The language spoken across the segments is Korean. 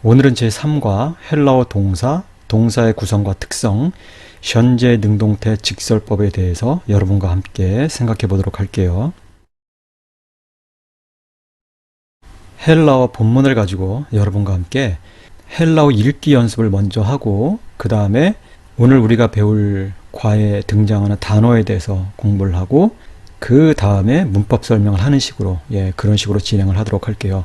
오늘은 제3과 헬라어 동사, 동사의 구성과 특성, 현재 능동태 직설법에 대해서 여러분과 함께 생각해 보도록 할게요. 헬라어 본문을 가지고 여러분과 함께 헬라어 읽기 연습을 먼저 하고 그 다음에 오늘 우리가 배울 과에 등장하는 단어에 대해서 공부를 하고 그 다음에 문법 설명을 하는 식으로 그런 식으로 진행을 하도록 할게요.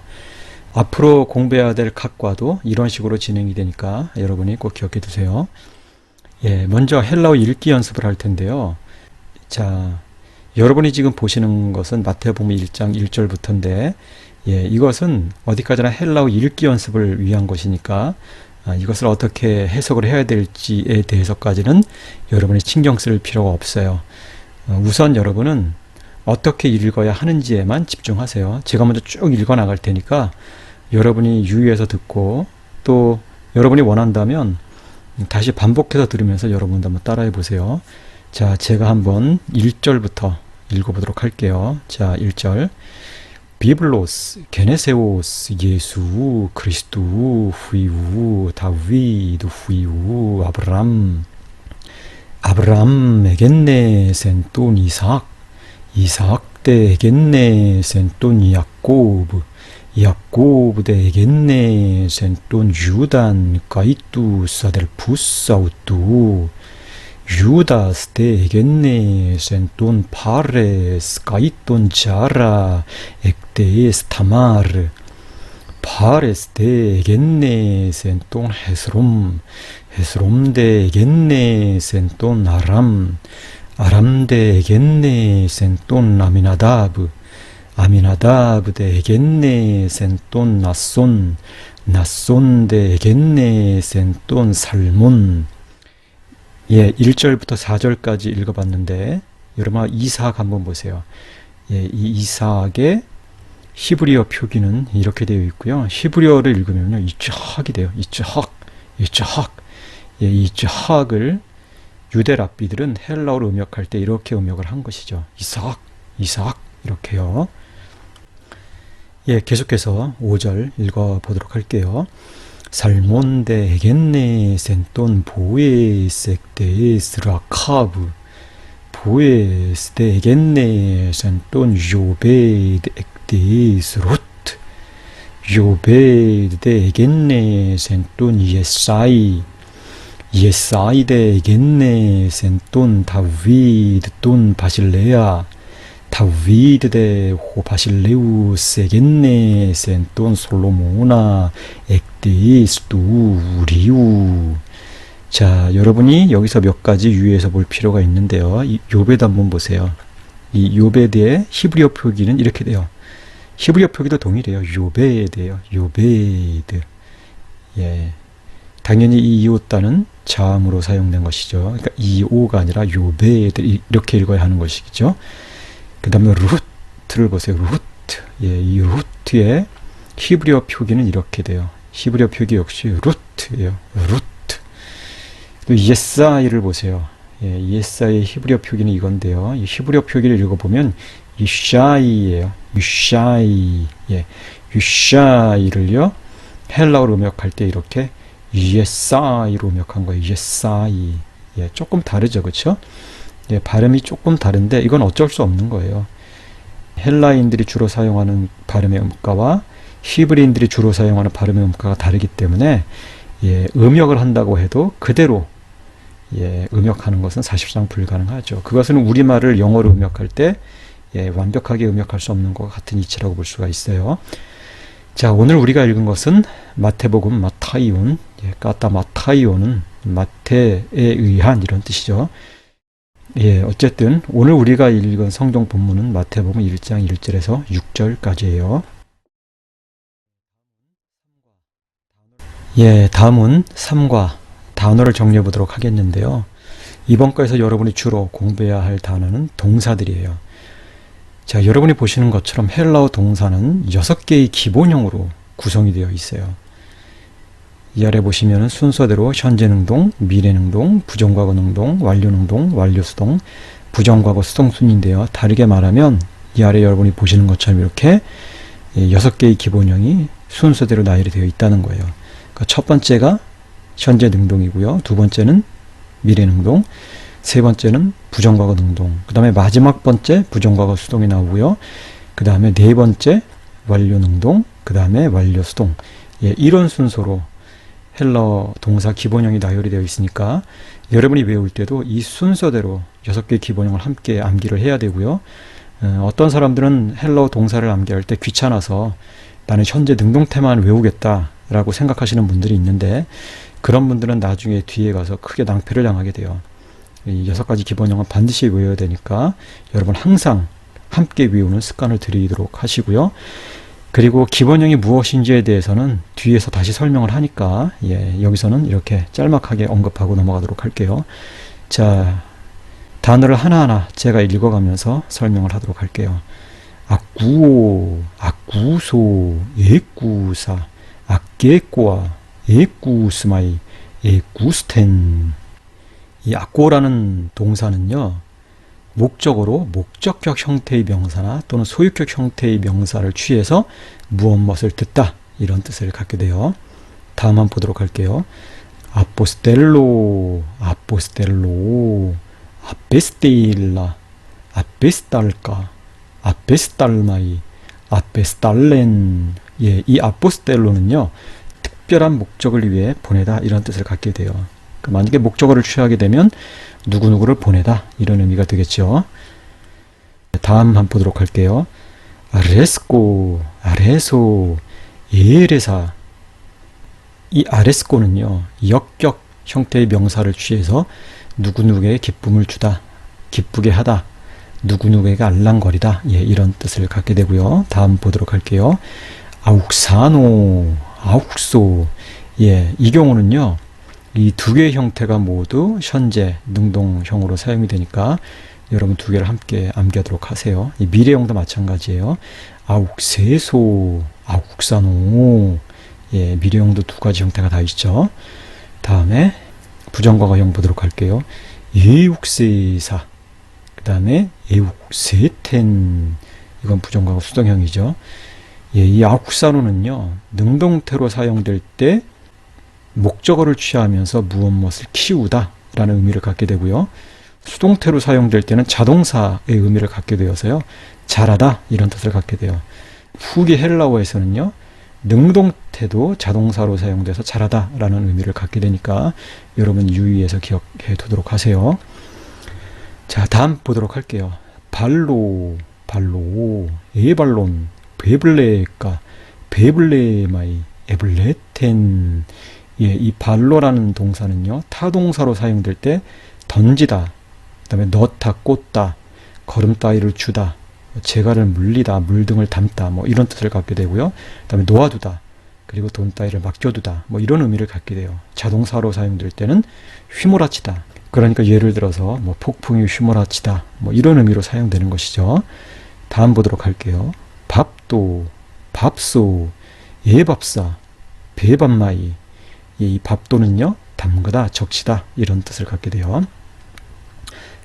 앞으로 공부해야 될 각 과도 이런 식으로 진행이 되니까 여러분이 꼭 기억해 두세요. 먼저 헬라어 읽기 연습을 할 텐데요. 자, 여러분이 지금 보시는 것은 마태복음 1장 1절부터인데 이것은 어디까지나 헬라어 읽기 연습을 위한 것이니까 이것을 어떻게 해석을 해야 될지에 대해서까지는 여러분이 신경 쓸 필요가 없어요. 우선 여러분은 어떻게 읽어야 하는지에만 집중하세요. 제가 먼저 쭉 읽어 나갈 테니까 여러분이 유의해서 듣고 또 여러분이 원한다면 다시 반복해서 들으면서 여러분도 한번 따라해 보세요. 자, 제가 한번 1절부터 읽어보도록 할게요. 자, 1절. 비블로스, 게네세오스, 예수, 그리스도, 후이우, 다위드, 후이우, 아브람, 에겐네, 센돈, 이삭 대 에겐네, 센돈, 야꼬브 대 에겐네, 센돈, 유단, 가이투, 사델, 부사우투, 유다스 대 에겐네, 센돈, 파레스, 가이톤, 자라, 엑데스, 타마르, 파레스 대 에겐네, 센돈, 헤스롬 대 에겐네, 센돈, 아람 대 에겐네, 센돈, 아미나다브 대 에겐네, 센돈, 나손 대 에겐네, 센돈, 살몬. 1절부터 4절까지 읽어봤는데 여러분 이삭 한번 보세요. 이 이삭의 히브리어 표기는 이렇게 되어 있고요. 히브리어를 읽으면요, 이츠학이 돼요. 이츠학을 유대 랍비들은 헬라어로 음역할 때 이렇게 음역을 한 것이죠. 이삭 이렇게요. 계속해서 5절 읽어보도록 할게요. 살몬 대 에겐네, 센돈, 보에스 대 스라카브, 보에스 대 에겐네, 센돈, 요베드 엑데스 루트, 요베드 대 에겐네, 센돈, 예사이 대 에겐네, 센돈, 다위드 돈 바실레아, 다위드 대 바실레우스 에겐네, 센돈, 솔로모나, 엑데스 우리우. 자, 여러분이 여기서 몇 가지 유의해서 볼 필요가 있는데요. 이 요베드 한번 보세요. 이 요베드의 히브리어 표기는 이렇게 돼요. 히브리어 표기도 동일해요. 요베드예요. 요베드. 당연히 이 이오따는 자음으로 사용된 것이죠. 그러니까 이오가 아니라 요베드 이렇게 읽어야 하는 것이죠. 그 다음에 루트를 보세요. 루트. 이 루트의 히브리어 표기는 이렇게 돼요. 히브리어 표기 역시 루트예요. 루트. 또 예사이를 보세요. 예사이의 히브리어 표기는 이건데요. 이 히브리어 표기를 읽어보면 유샤이예요. 유샤이. 유샤이를요, 헬라어로 음역할 때 이렇게 예사이로 음역한 거예요. 예사이. 조금 다르죠, 그렇죠? 발음이 조금 다른데 이건 어쩔 수 없는 거예요. 헬라인들이 주로 사용하는 발음의 음가와 히브리인들이 주로 사용하는 발음의 음가가 다르기 때문에 음역을 한다고 해도 그대로 음역하는 것은 사실상 불가능하죠. 그것은 우리말을 영어로 음역할 때 완벽하게 음역할 수 없는 것과 같은 이치라고 볼 수가 있어요. 자, 오늘 우리가 읽은 것은 마태복음 마타이온, 까따 마타이온은 마태에 의한 이런 뜻이죠. 어쨌든 오늘 우리가 읽은 성경 본문은 마태복음 1장 1절에서 6절까지예요. 다음은 3과 단어를 정리해 보도록 하겠는데요. 이번 거에서 여러분이 주로 공부해야 할 단어는 동사들이에요. 자, 여러분이 보시는 것처럼 헬라어 동사는 6개의 기본형으로 구성이 되어 있어요. 이 아래 보시면 순서대로 현재능동, 미래능동, 부정과거능동, 완료능동, 완료수동, 부정과거 수동순인데요. 다르게 말하면 이 아래 여러분이 보시는 것처럼 이렇게 6개의 기본형이 순서대로 나열이 되어 있다는 거예요. 그러니까 첫 번째가 현재 능동이고요. 두 번째는 미래 능동, 세 번째는 부정과거 능동, 그 다음에 마지막 번째 부정과거 수동이 나오고요. 그 다음에 네 번째 완료 능동, 그 다음에 완료 수동. 예, 이런 순서로 헬라어 동사 기본형이 나열이 되어 있으니까 여러분이 외울 때도 이 순서대로 6개의 기본형을 함께 암기를 해야 되고요. 어떤 사람들은 헬라어 동사를 암기할 때 귀찮아서 나는 현재 능동태만 외우겠다 라고 생각하시는 분들이 있는데, 그런 분들은 나중에 뒤에 가서 크게 낭패를 당하게 돼요. 이 6가지 기본형은 반드시 외워야 되니까 여러분 항상 함께 외우는 습관을 들이도록 하시고요. 그리고 기본형이 무엇인지에 대해서는 뒤에서 다시 설명을 하니까 여기서는 이렇게 짤막하게 언급하고 넘어가도록 할게요. 자, 단어를 하나하나 제가 읽어가면서 설명을 하도록 할게요. 아꾸오, 아꾸소, 에꾸사, 아깨꼬아, 에꾸스마이, 에꾸스텐. 이 아꼬라는 동사는요, 목적어로 목적격 형태의 명사나 또는 소유격 형태의 명사를 취해서 무엇을 듣다, 이런 뜻을 갖게 돼요. 다음 한번 보도록 할게요. 아포스텔로, 아포스텔로, 아페스테일라, 아페스탈까, 아페스탈마이, 아페스탈렌. 예, 이 아포스텔로는요, 특별한 목적을 위해 보내다, 이런 뜻을 갖게 돼요. 만약에 목적어를 취하게 되면 누구누구를 보내다, 이런 의미가 되겠죠. 다음 한번 보도록 할게요. 아레스코, 아레소, 에레사. 이 아레스코는요, 역격 형태의 명사를 취해서 누구누구에게 기쁨을 주다, 기쁘게 하다, 누구누구에게 알랑거리다, 예, 이런 뜻을 갖게 되고요. 다음 보도록 할게요. 아욱사노, 아욱소. 예, 이 경우는요, 이 두 개의 형태가 모두 현재 능동형으로 사용이 되니까 여러분 두 개를 함께 암기하도록 하세요. 이 미래형도 마찬가지예요. 아욱세소, 아욱사노. 예, 미래형도 두 가지 형태가 다 있죠. 다음에 부정과거형 보도록 할게요. 에욱세사, 그 다음에 에욱세텐. 이건 부정과거 수동형이죠. 예, 이 아욱사노는요, 능동태로 사용될 때 목적어를 취하면서 무엇을 키우다 라는 의미를 갖게 되고요. 수동태로 사용될 때는 자동사의 의미를 갖게 되어서요, 잘하다, 이런 뜻을 갖게 돼요. 후기 헬라어에서는요, 능동태도 자동사로 사용돼서 잘하다 라는 의미를 갖게 되니까 여러분 유의해서 기억해 두도록 하세요. 자, 다음 보도록 할게요. 발로, 발로, 에발론, 베블레까, 베블레마이, 에블레텐. 예, 이 발로라는 동사는요, 타동사로 사용될 때 던지다, 그 다음에 넣다, 꽂다, 걸음 따위를 주다, 재갈을 물리다, 물 등을 담다, 뭐 이런 뜻을 갖게 되고요. 그 다음에 놓아두다, 그리고 돈 따위를 맡겨두다, 뭐 이런 의미를 갖게 돼요. 자동사로 사용될 때는 휘몰아치다, 그러니까 예를 들어서 뭐 폭풍이 휘몰아치다, 뭐 이런 의미로 사용되는 것이죠. 다음 보도록 할게요. 밥도, 밥소, 예밥사, 배밥마이. 이 밥도는요, 담그다, 적시다, 이런 뜻을 갖게 돼요.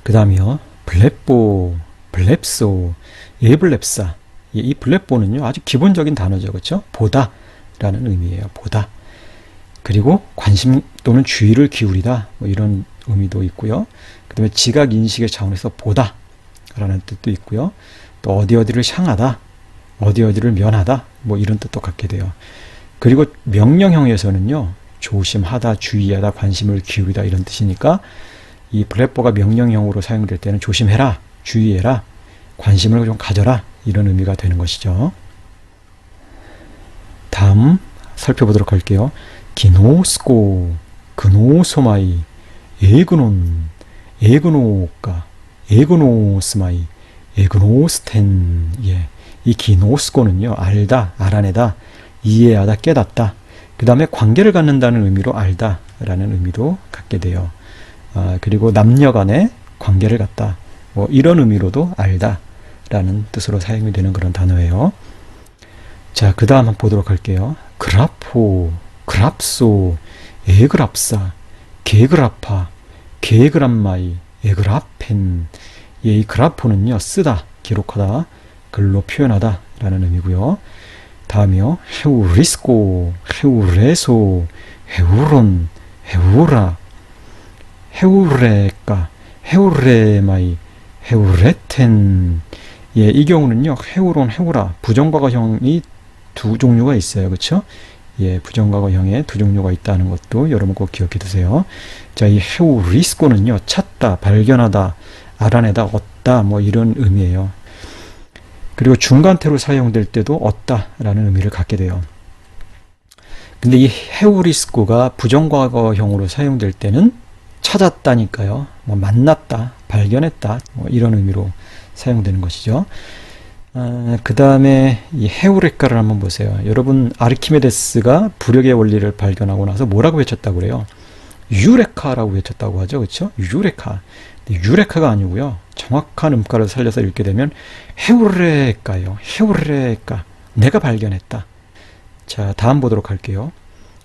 그 다음이요, 블랩보, 블랩소, 예블랩사. 이 블랩보는요, 아주 기본적인 단어죠. 그렇죠? 보다 라는 의미예요. 보다. 그리고 관심 또는 주의를 기울이다, 뭐 이런 의미도 있고요. 그 다음에 지각 인식의 차원에서 보다 라는 뜻도 있고요. 또 어디어디를 향하다, 어디어디를 면하다, 뭐 이런 뜻도 갖게 돼요. 그리고 명령형에서는요, 조심하다, 주의하다, 관심을 기울이다, 이런 뜻이니까 이 블랙보가 명령형으로 사용될 때는 조심해라, 주의해라, 관심을 좀 가져라, 이런 의미가 되는 것이죠. 다음 살펴보도록 할게요. 기노스코, 그노소마이, 에그논, 에그노까, 에그노스마이, 에그노스텐. 예, 이 기노스코는요, 알다, 알아내다, 이해하다, 깨닫다, 그 다음에 관계를 갖는다는 의미로 알다 라는 의미도 갖게 돼요. 그리고 남녀 간의 관계를 갖다, 뭐 이런 의미로도 알다 라는 뜻으로 사용이 되는 그런 단어예요. 자, 그 다음 한번 보도록 할게요. 그라포, 그랍소, 에그랍사, 게그라파, 게그람마이, 에그라펜. 예, 이 그라포는요, 쓰다, 기록하다, 글로 표현하다 라는 의미고요. 다음이요. 헤우리스코, 헤우레소, 헤우론, 헤우라, 헤우레까, 헤우레마이, 헤우레텐. 예, 이 경우는요. 헤우론, 헤우라 부정과거형이 두 종류가 있어요. 그렇죠? 예, 부정과거형에 두 종류가 있다는 것도 여러분 꼭 기억해 두세요. 자, 이 헤우리스코는요. 찾다, 발견하다, 알아내다, 얻다 뭐 이런 의미예요. 그리고 중간태로 사용될 때도 얻다라는 의미를 갖게 돼요. 근데 이 헤우리스코가 부정과거형으로 사용될 때는 찾았다니까요. 뭐 만났다, 발견했다 뭐 이런 의미로 사용되는 것이죠. 그 다음에 이 헤우레카를 한번 보세요. 여러분 아르키메데스가 부력의 원리를 발견하고 나서 뭐라고 외쳤다고 그래요? 유레카라고 외쳤다고 하죠. 그렇죠? 유레카. 유레카가 아니고요. 정확한 음가를 살려서 읽게 되면 헤우레카요. 헤우레카. 내가 발견했다. 자, 다음 보도록 할게요.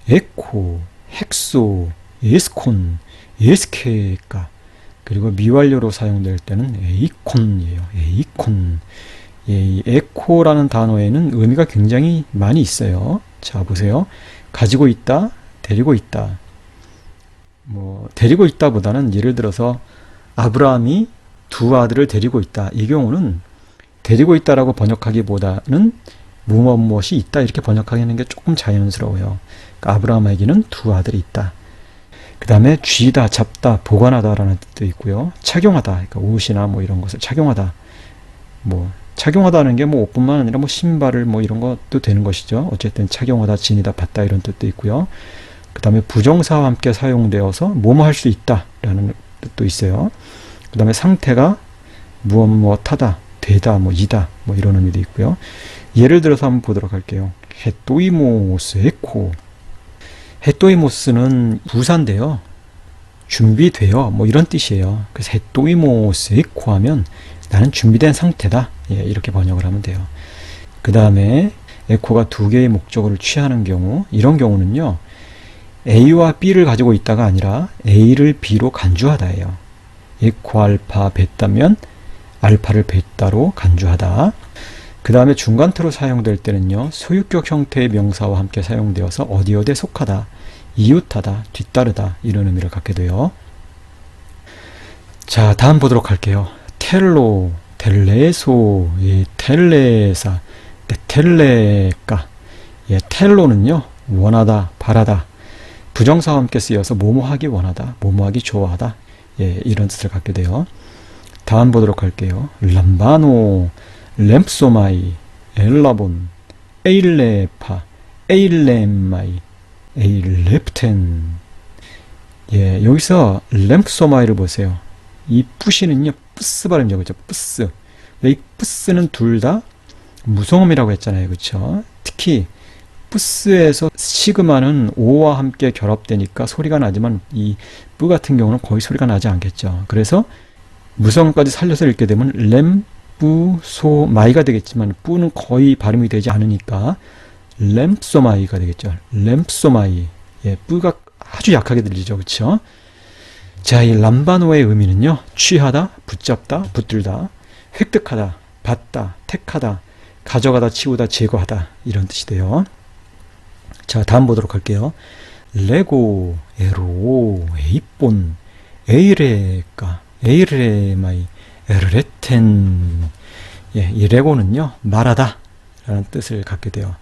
에코, 헥소, 에스콘, 에스케카. 그리고 미완료로 사용될 때는 에이콘이에요. 에이콘. 예, 이 에코라는 단어에는 의미가 굉장히 많이 있어요. 자, 보세요. 가지고 있다, 데리고 있다. 뭐 데리고 있다보다는 예를 들어서 아브라함이 두 아들을 데리고 있다. 이 경우는 데리고 있다라고 번역하기보다는 무엇이 있다 이렇게 번역하는 게 조금 자연스러워요. 그러니까 아브라함에게는 두 아들이 있다. 그 다음에 쥐다, 잡다, 보관하다라는 뜻도 있고요. 착용하다, 그러니까 옷이나 뭐 이런 것을 착용하다. 뭐 착용하다는 게 뭐 옷뿐만 아니라 뭐 신발을 뭐 이런 것도 되는 것이죠. 어쨌든 착용하다, 지니다, 받다 이런 뜻도 있고요. 그 다음에 부정사와 함께 사용되어서 뭐뭐 할 수 있다 라는 뜻도 있어요. 그 다음에 상태가 무엇하다, 되다, 뭐 이다 뭐 이런 의미도 있고요. 예를 들어서 한번 보도록 할게요. 헤토이모스 에코. 헤토이모스는 부사인데요. 준비되어 뭐 이런 뜻이에요. 그래서 헤토이모스 에코 하면 나는 준비된 상태다. 예, 이렇게 번역을 하면 돼요. 그 다음에 에코가 두 개의 목적어를 취하는 경우, 이런 경우는요. A와 B를 가지고 있다가 아니라 A를 B로 간주하다예요. 에코 알파 베타면 알파를 베타로 간주하다. 그 다음에 중간태로 사용될 때는요. 소유격 형태의 명사와 함께 사용되어서 어디어디에 속하다, 이웃하다, 뒤따르다 이런 의미를 갖게 돼요. 자, 다음 보도록 할게요. 텔로, 텔레소, 예, 텔레사, 텔레까. 예, 텔로는요. 원하다, 바라다. 부정사와 함께 쓰여서 뭐뭐하기 원하다, 뭐뭐하기 좋아하다. 예, 이런 뜻을 갖게 돼요. 다음 보도록 할게요. 람바노, 램소마이, 엘라본, 에일레파, 에일렘마이, 에일렙텐. 예, 여기서 램소마이를 보세요. 이 뿌시는요, 뿌스 발음이죠. 그죠? 뿌스. 이 뿌스는 둘 다 무성음이라고 했잖아요. 그쵸? 특히 뿌스에서 시그마는 오와 함께 결합되니까 소리가 나지만 이 뿌 같은 경우는 거의 소리가 나지 않겠죠. 그래서 무성음까지 살려서 읽게 되면 램, 뿌, 소, 마이가 되겠지만 뿌는 거의 발음이 되지 않으니까 램소마이가 되겠죠. 램소마이. 예, 뿌가 아주 약하게 들리죠. 그쵸? 자, 이 람바노의 의미는요. 취하다, 붙잡다, 붙들다, 획득하다, 받다, 택하다, 가져가다, 치우다, 제거하다 이런 뜻이 돼요. 자, 다음 보도록 할게요. 레고, 에로, 에이본, 에이레까, 에이레마이, 에르레텐. 예, 이 레고는요. 말하다 라는 뜻을 갖게 돼요.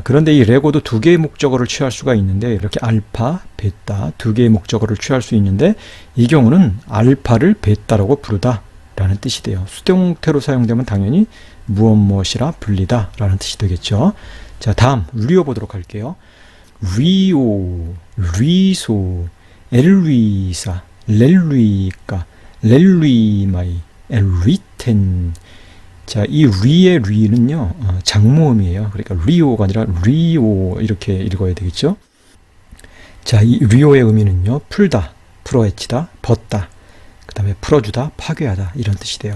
그런데 이 레고도 두 개의 목적어를 취할 수가 있는데 이렇게 알파, 베타 두 개의 목적어를 취할 수 있는데 이 경우는 알파를 베타라고 부르다 라는 뜻이 돼요. 수동태로 사용되면 당연히 무엇이라 불리다 라는 뜻이 되겠죠. 자, 다음 리오 보도록 할게요. 리오, 리소, 엘리사, 렐리까, 렐리마이, 엘리텐. 자, 이 리의 리는요, 장모음이에요. 그러니까 리오가 아니라 리오 이렇게 읽어야 되겠죠. 자, 이 리오의 의미는요, 풀다, 풀어헤치다, 벗다, 그 다음에 풀어주다, 파괴하다 이런 뜻이 돼요.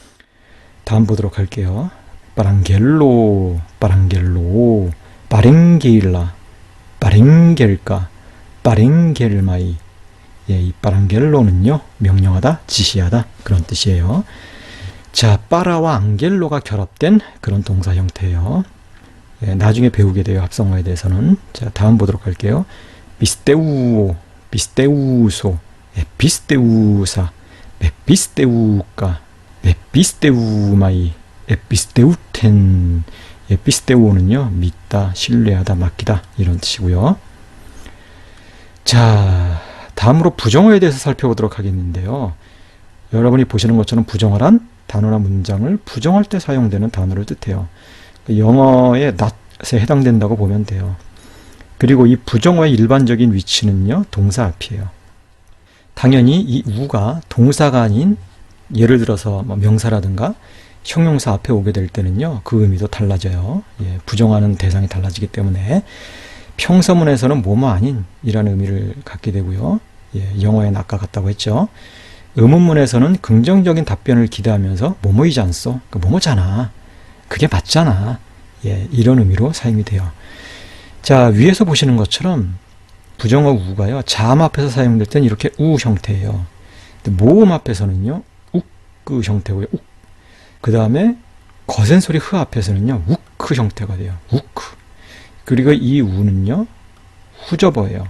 다음 보도록 할게요. 빠랑겔로, 빠랑겔로, 빠랭게일라, 빠랭겔까, 빠랭겔마이. 예, 이 빠랑겔로는요, 명령하다, 지시하다 그런 뜻이에요. 자, 빠라와 앙겔로가 결합된 그런 동사 형태예요. 예, 나중에 배우게 돼요. 합성어에 대해서는. 자, 다음 보도록 할게요. 비스테우오, 비스테우소, 에피스테우사, 에피스테우까, 에피스테우마이, 에피스테우텐. 에피스테우오는요, 믿다, 신뢰하다, 맡기다 이런 뜻이고요. 자, 다음으로 부정어에 대해서 살펴보도록 하겠는데요. 여러분이 보시는 것처럼 부정어란 단어나 문장을 부정할 때 사용되는 단어를 뜻해요. 영어의 not에 해당된다고 보면 돼요. 그리고 이 부정어의 일반적인 위치는요, 동사 앞이에요. 당연히 이 우가 동사가 아닌 예를 들어서 뭐 명사라든가 형용사 앞에 오게 될 때는요, 그 의미도 달라져요. 예, 부정하는 대상이 달라지기 때문에 평서문에서는 뭐뭐 아닌 이라는 의미를 갖게 되고요. 예, 영어의 not과 같다고 했죠. 의문문에서는 긍정적인 답변을 기대하면서 뭐뭐이지 않소? 그러니까 뭐뭐잖아. 그게 맞잖아. 예, 이런 의미로 사용이 돼요. 자, 위에서 보시는 것처럼 부정어 우가요, 자음 앞에서 사용될 땐 이렇게 우 형태예요. 근데 모음 앞에서는요, 그 형태고요. 그 다음에 거센 소리 흐 앞에서는요, 우크 형태가 돼요. 우크. 그리고 이 우는요, 후접어예요.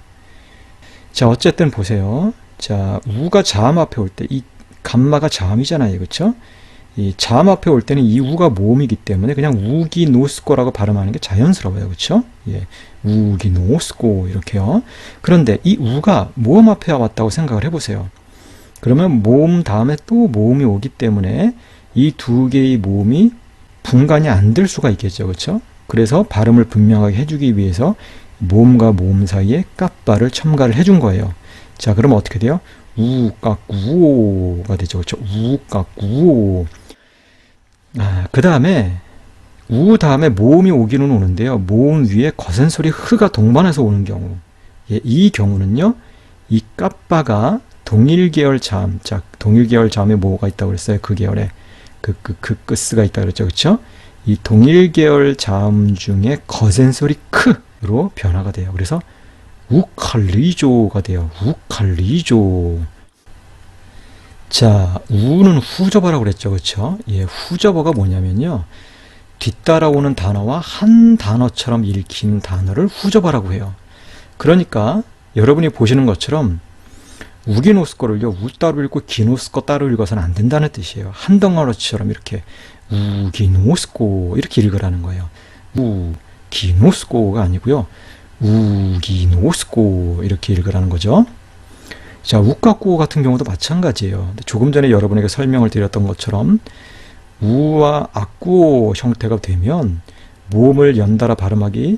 자, 어쨌든 보세요. 자, 우가 자음 앞에 올 때, 이 감마가 자음이잖아요. 그렇죠? 이 자음 앞에 올 때는 이 우가 모음이기 때문에 그냥 우기 노스코라고 발음하는 게 자연스러워요. 그렇죠? 예. 우기 노스코 이렇게요. 그런데 이 우가 모음 앞에 왔다고 생각을 해보세요. 그러면 모음 다음에 또 모음이 오기 때문에 이 두 개의 모음이 분간이 안 될 수가 있겠죠. 그렇죠? 그래서 발음을 분명하게 해주기 위해서 모음과 모음 사이에 까빠를 첨가를 해준 거예요. 자, 그러면 어떻게 돼요? 우까꾸오가 되죠. 그렇죠? 우까꾸오. 아, 그 다음에 우 다음에 모음이 오기는 오는데요. 모음 위에 거센 소리 흐가 동반해서 오는 경우, 예, 이 경우는요, 이 까빠가 동일 계열 자음, 자, 동일 계열 자음에 뭐가 있다고 그랬어요? 그 계열에 끄스가 있다고 그랬죠. 그렇죠? 이 동일 계열 자음 중에 거센 소리 크로 변화가 돼요. 그래서 우칼리조가 돼요. 우칼리조. 자, 우는 후접어라고 그랬죠. 그렇죠? 예, 후접어가 뭐냐면요, 뒤따라오는 단어와 한 단어처럼 읽힌 단어를 후접어라고 해요. 그러니까 여러분이 보시는 것처럼 우기노스코를요, 우 따로 읽고 기노스코 따로 읽어서는 안 된다는 뜻이에요. 한 덩어리처럼 이렇게 우기노스코 이렇게 읽으라는 거예요. 우기노스코가 아니고요, 우기노스코 이렇게 읽으라는 거죠. 자, 우까꾸오 같은 경우도 마찬가지예요. 조금 전에 여러분에게 설명을 드렸던 것처럼 우와 아꾸오 형태가 되면 모음을 연달아 발음하기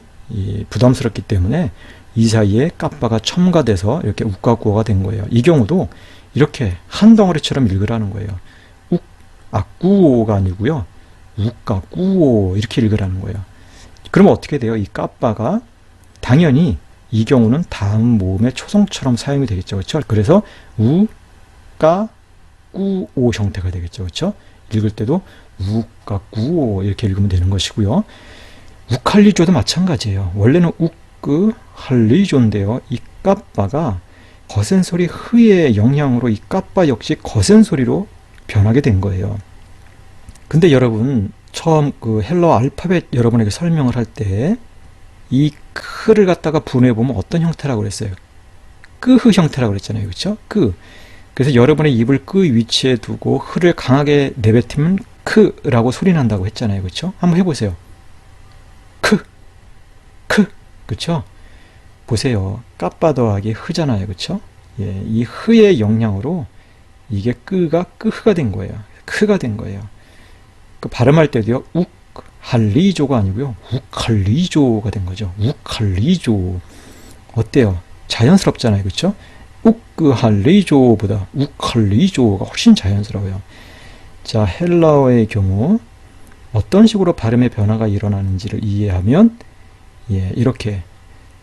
부담스럽기 때문에 이 사이에 까빠가 첨가돼서 이렇게 우까꾸오가 된 거예요. 이 경우도 이렇게 한 덩어리처럼 읽으라는 거예요. 아꾸오가 아니고요, 우까꾸오 이렇게 읽으라는 거예요. 그러면 어떻게 돼요? 이 까빠가 당연히 이 경우는 다음 모음의 초성처럼 사용이 되겠죠. 그렇죠? 그래서 우까꾸오 형태가 되겠죠. 그렇죠? 읽을 때도 우까꾸오 이렇게 읽으면 되는 것이고요. 우칼리조도 마찬가지예요. 원래는 우크할리조인데요. 이 까빠가 거센 소리 흐의 영향으로 이 까빠 역시 거센 소리로 변하게 된 거예요. 근데 여러분, 처음 그 헬러 알파벳 여러분에게 설명을 할 때 이 크를 갖다가 분해해보면 어떤 형태라고 그랬어요? 끄흐 형태라고 그랬잖아요. 그렇죠? 그래서 여러분의 입을 끄 위치에 두고 흐를 강하게 내뱉으면 크라고 소리 난다고 했잖아요. 그렇죠? 한번 해보세요. 크. 그렇죠? 보세요. 까빠 더하기 흐잖아요. 그렇죠? 예, 이 흐의 영향으로 이게 끄가 끄흐가 된 거예요. 크가 된 거예요. 그 발음할 때도요, 우칼리조가 아니고요, 우칼리조가 된 거죠. 우칼리조. 어때요? 자연스럽잖아요. 그렇죠? 우크할리조보다 우칼리조가 훨씬 자연스러워요. 자, 헬라어의 경우 어떤 식으로 발음의 변화가 일어나는지를 이해하면, 예, 이렇게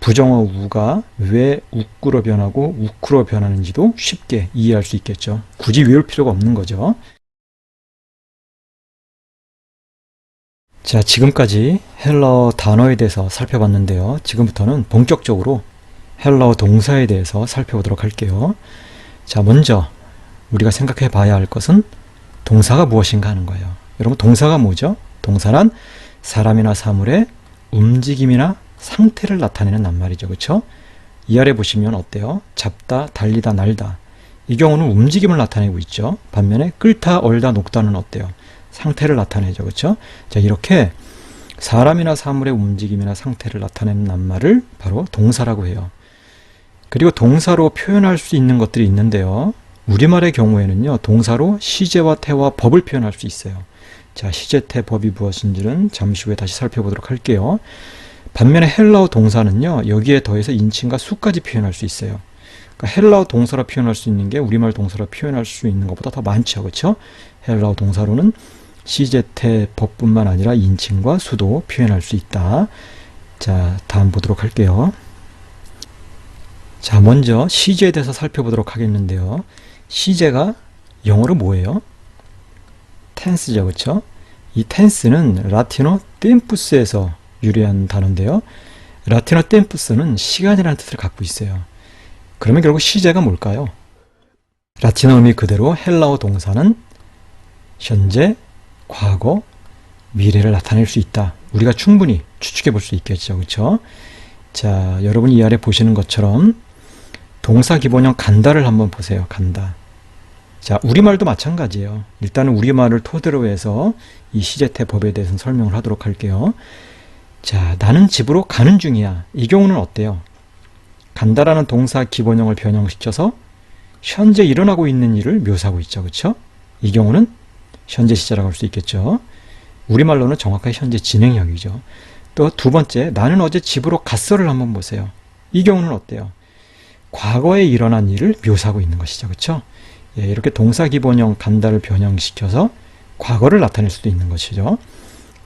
부정어 우가 왜 우꾸로 변하고 우크로 변하는지도 쉽게 이해할 수 있겠죠. 굳이 외울 필요가 없는 거죠. 자, 지금까지 헬라어 단어에 대해서 살펴봤는데요. 지금부터는 본격적으로 헬라어 동사에 대해서 살펴보도록 할게요. 자, 먼저 우리가 생각해 봐야 할 것은 동사가 무엇인가 하는 거예요. 여러분, 동사가 뭐죠? 동사란 사람이나 사물의 움직임이나 상태를 나타내는 낱말이죠. 그렇죠? 이 아래 보시면 어때요? 잡다, 달리다, 날다. 이 경우는 움직임을 나타내고 있죠. 반면에 끓다, 얼다, 녹다는 어때요? 상태를 나타내죠. 그렇죠? 자, 이렇게 사람이나 사물의 움직임이나 상태를 나타내는 낱말을 바로 동사라고 해요. 그리고 동사로 표현할 수 있는 것들이 있는데요. 우리말의 경우에는요, 동사로 시제와 태와 법을 표현할 수 있어요. 자, 시제, 태, 법이 무엇인지는 잠시 후에 다시 살펴보도록 할게요. 반면에 헬라어 동사는요, 여기에 더해서 인칭과 수까지 표현할 수 있어요. 그러니까 헬라어 동사로 표현할 수 있는 게 우리말 동사로 표현할 수 있는 것보다 더 많죠. 그렇죠? 헬라어 동사로는 시제, 태, 법뿐만 아니라 인칭과 수도 표현할 수 있다. 자, 다음 보도록 할게요. 자, 먼저 시제에 대해서 살펴보도록 하겠는데요. 시제가 영어로 뭐예요? 텐스죠. 그렇죠? 이 텐스는 라틴어 템푸스에서 유래한 단어인데요. 라틴어 템푸스는 시간이라는 뜻을 갖고 있어요. 그러면 결국 시제가 뭘까요? 라틴어 의미 그대로 헬라어 동사는 현재, 과거, 미래를 나타낼 수 있다. 우리가 충분히 추측해 볼 수 있겠죠. 그렇죠? 자, 여러분이 이 아래 보시는 것처럼 동사 기본형 간다를 한번 보세요. 간다. 자, 우리말도 마찬가지예요. 일단은 우리말을 토대로 해서 이 시제태 법에 대해서는 설명을 하도록 할게요. 자, 나는 집으로 가는 중이야. 이 경우는 어때요? 간다라는 동사 기본형을 변형시켜서 현재 일어나고 있는 일을 묘사하고 있죠. 그렇죠? 이 경우는 현재 시제라고 할 수 있겠죠. 우리말로는 정확하게 현재 진행형이죠. 또 두 번째, 나는 어제 집으로 갔어를 한번 보세요. 이 경우는 어때요? 과거에 일어난 일을 묘사하고 있는 것이죠. 그렇죠? 예, 이렇게 동사 기본형 간다를 변형시켜서 과거를 나타낼 수도 있는 것이죠.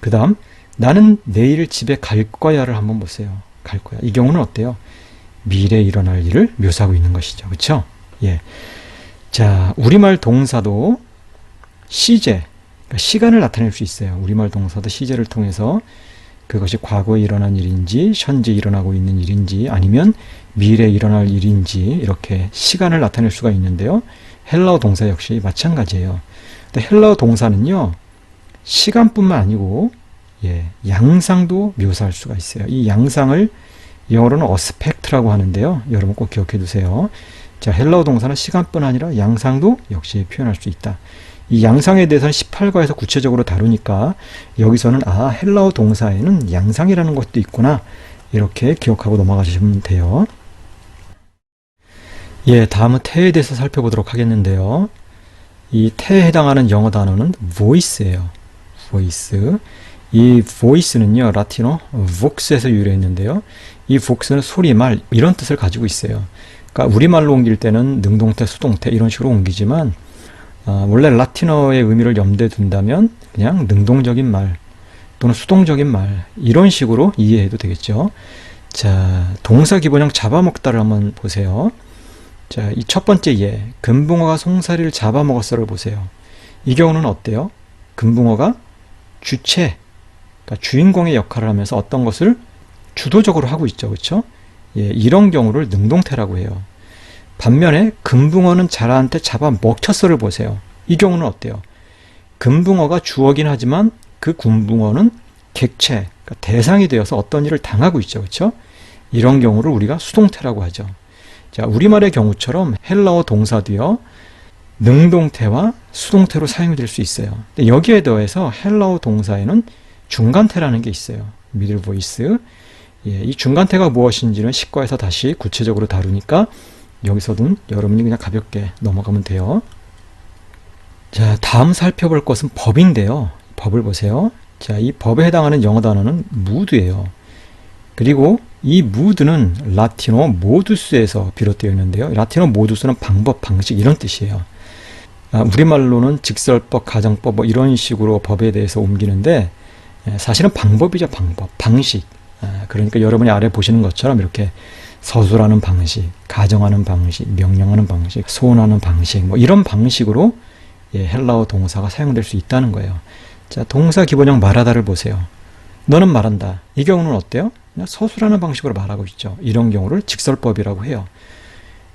그 다음, 나는 내일 집에 갈 거야를 한번 보세요. 갈 거야. 이 경우는 어때요? 미래에 일어날 일을 묘사하고 있는 것이죠. 그렇죠? 예. 자, 우리말 동사도 시제, 그러니까 시간을 나타낼 수 있어요. 우리말 동사도 시제를 통해서 그것이 과거에 일어난 일인지 현재 일어나고 있는 일인지 아니면 미래에 일어날 일인지 이렇게 시간을 나타낼 수가 있는데요. 헬라어 동사 역시 마찬가지예요. 근데 헬라어 동사는요, 시간뿐만 아니고 양상도 묘사할 수가 있어요. 이 양상을 영어로는 어스펙트라고 하는데요. 여러분 꼭 기억해 두세요. 자, 헬라어 동사는 시간뿐 아니라 양상도 역시 표현할 수 있다. 이 양상에 대해서는 18과에서 구체적으로 다루니까 여기서는 헬라어 동사에는 양상이라는 것도 있구나, 이렇게 기억하고 넘어가시면 돼요. 예, 다음은 태에 대해서 살펴보도록 하겠는데요. 이 태에 해당하는 영어 단어는 voice예요. voice. 이 voice는요, 라틴어 vox에서 유래했는데요. 이 vox는 소리, 말, 이런 뜻을 가지고 있어요. 그러니까 우리말로 옮길 때는 능동태, 수동태 이런 식으로 옮기지만 원래 라틴어의 의미를 염두에 둔다면 그냥 능동적인 말 또는 수동적인 말 이런 식으로 이해해도 되겠죠. 자, 동사 기본형 잡아먹다를 한번 보세요. 자, 이 첫 번째 예, 금붕어가 송사리를 잡아먹었어를 보세요. 이 경우는 어때요? 금붕어가 주체, 그러니까 주인공의 역할을 하면서 어떤 것을 주도적으로 하고 있죠. 그렇죠? 예, 이런 경우를 능동태라고 해요. 반면에 금붕어는 자라한테 잡아먹혔어를 보세요. 이 경우는 어때요? 금붕어가 주어긴 하지만 그 금붕어는 객체, 그러니까 대상이 되어서 어떤 일을 당하고 있죠. 그렇죠? 이런 경우를 우리가 수동태라고 하죠. 자, 우리말의 경우처럼 헬라어 동사도요, 능동태와 수동태로 사용이 될 수 있어요. 근데 여기에 더해서 헬라어 동사에는 중간태라는 게 있어요. middle voice. 예, 이 중간태가 무엇인지는 10과에서 다시 구체적으로 다루니까 여기서는 여러분이 그냥 가볍게 넘어가면 돼요. 자, 다음 살펴볼 것은 법인데요. 법을 보세요. 자, 이 법에 해당하는 영어 단어는 mood예요. 그리고 이 mood는 라틴어 모두스에서 비롯되어 있는데요. 라틴어 모두스는 방법, 방식 이런 뜻이에요. 우리말로는 직설법, 가정법 뭐 이런 식으로 법에 대해서 옮기는데 사실은 방법이죠. 방법, 방식. 그러니까 여러분이 아래 보시는 것처럼 이렇게 서술하는 방식, 가정하는 방식, 명령하는 방식, 소원하는 방식 뭐 이런 방식으로 헬라어 동사가 사용될 수 있다는 거예요. 자, 동사 기본형 말하다를 보세요. 너는 말한다. 이 경우는 어때요? 그냥 서술하는 방식으로 말하고 있죠. 이런 경우를 직설법이라고 해요.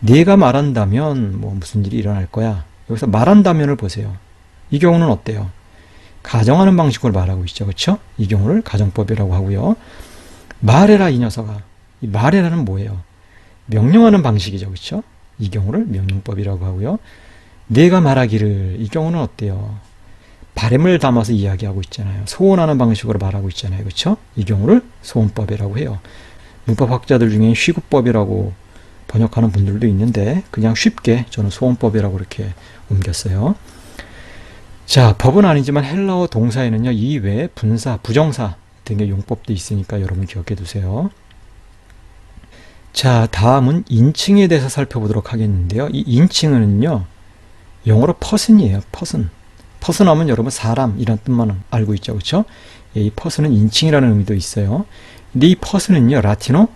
네가 말한다면 뭐 무슨 일이 일어날 거야. 여기서 말한다면을 보세요. 이 경우는 어때요? 가정하는 방식으로 말하고 있죠. 그렇죠? 이 경우를 가정법이라고 하고요. 말해라 이 녀석아. 이 말해라는 뭐예요? 명령하는 방식이죠. 그렇죠? 이 경우를 명령법이라고 하고요. 내가 말하기를, 이 경우는 어때요? 바램을 담아서 이야기하고 있잖아요. 소원하는 방식으로 말하고 있잖아요. 그렇죠? 이 경우를 소원법이라고 해요. 문법학자들 중에 쉬구법이라고 번역하는 분들도 있는데 그냥 쉽게 저는 소원법이라고 이렇게 옮겼어요. 자, 법은 아니지만 헬라어 동사에는요, 이 외에 분사, 부정사 등의 용법도 있으니까 여러분 기억해 두세요. 자, 다음은 인칭에 대해서 살펴보도록 하겠는데요. 이 인칭은요, 영어로 person이에요. person. person 하면 여러분 사람 이런 뜻만 알고 있죠. 그렇죠? 이 person은 인칭이라는 의미도 있어요. 근데 이 person은요, 라틴어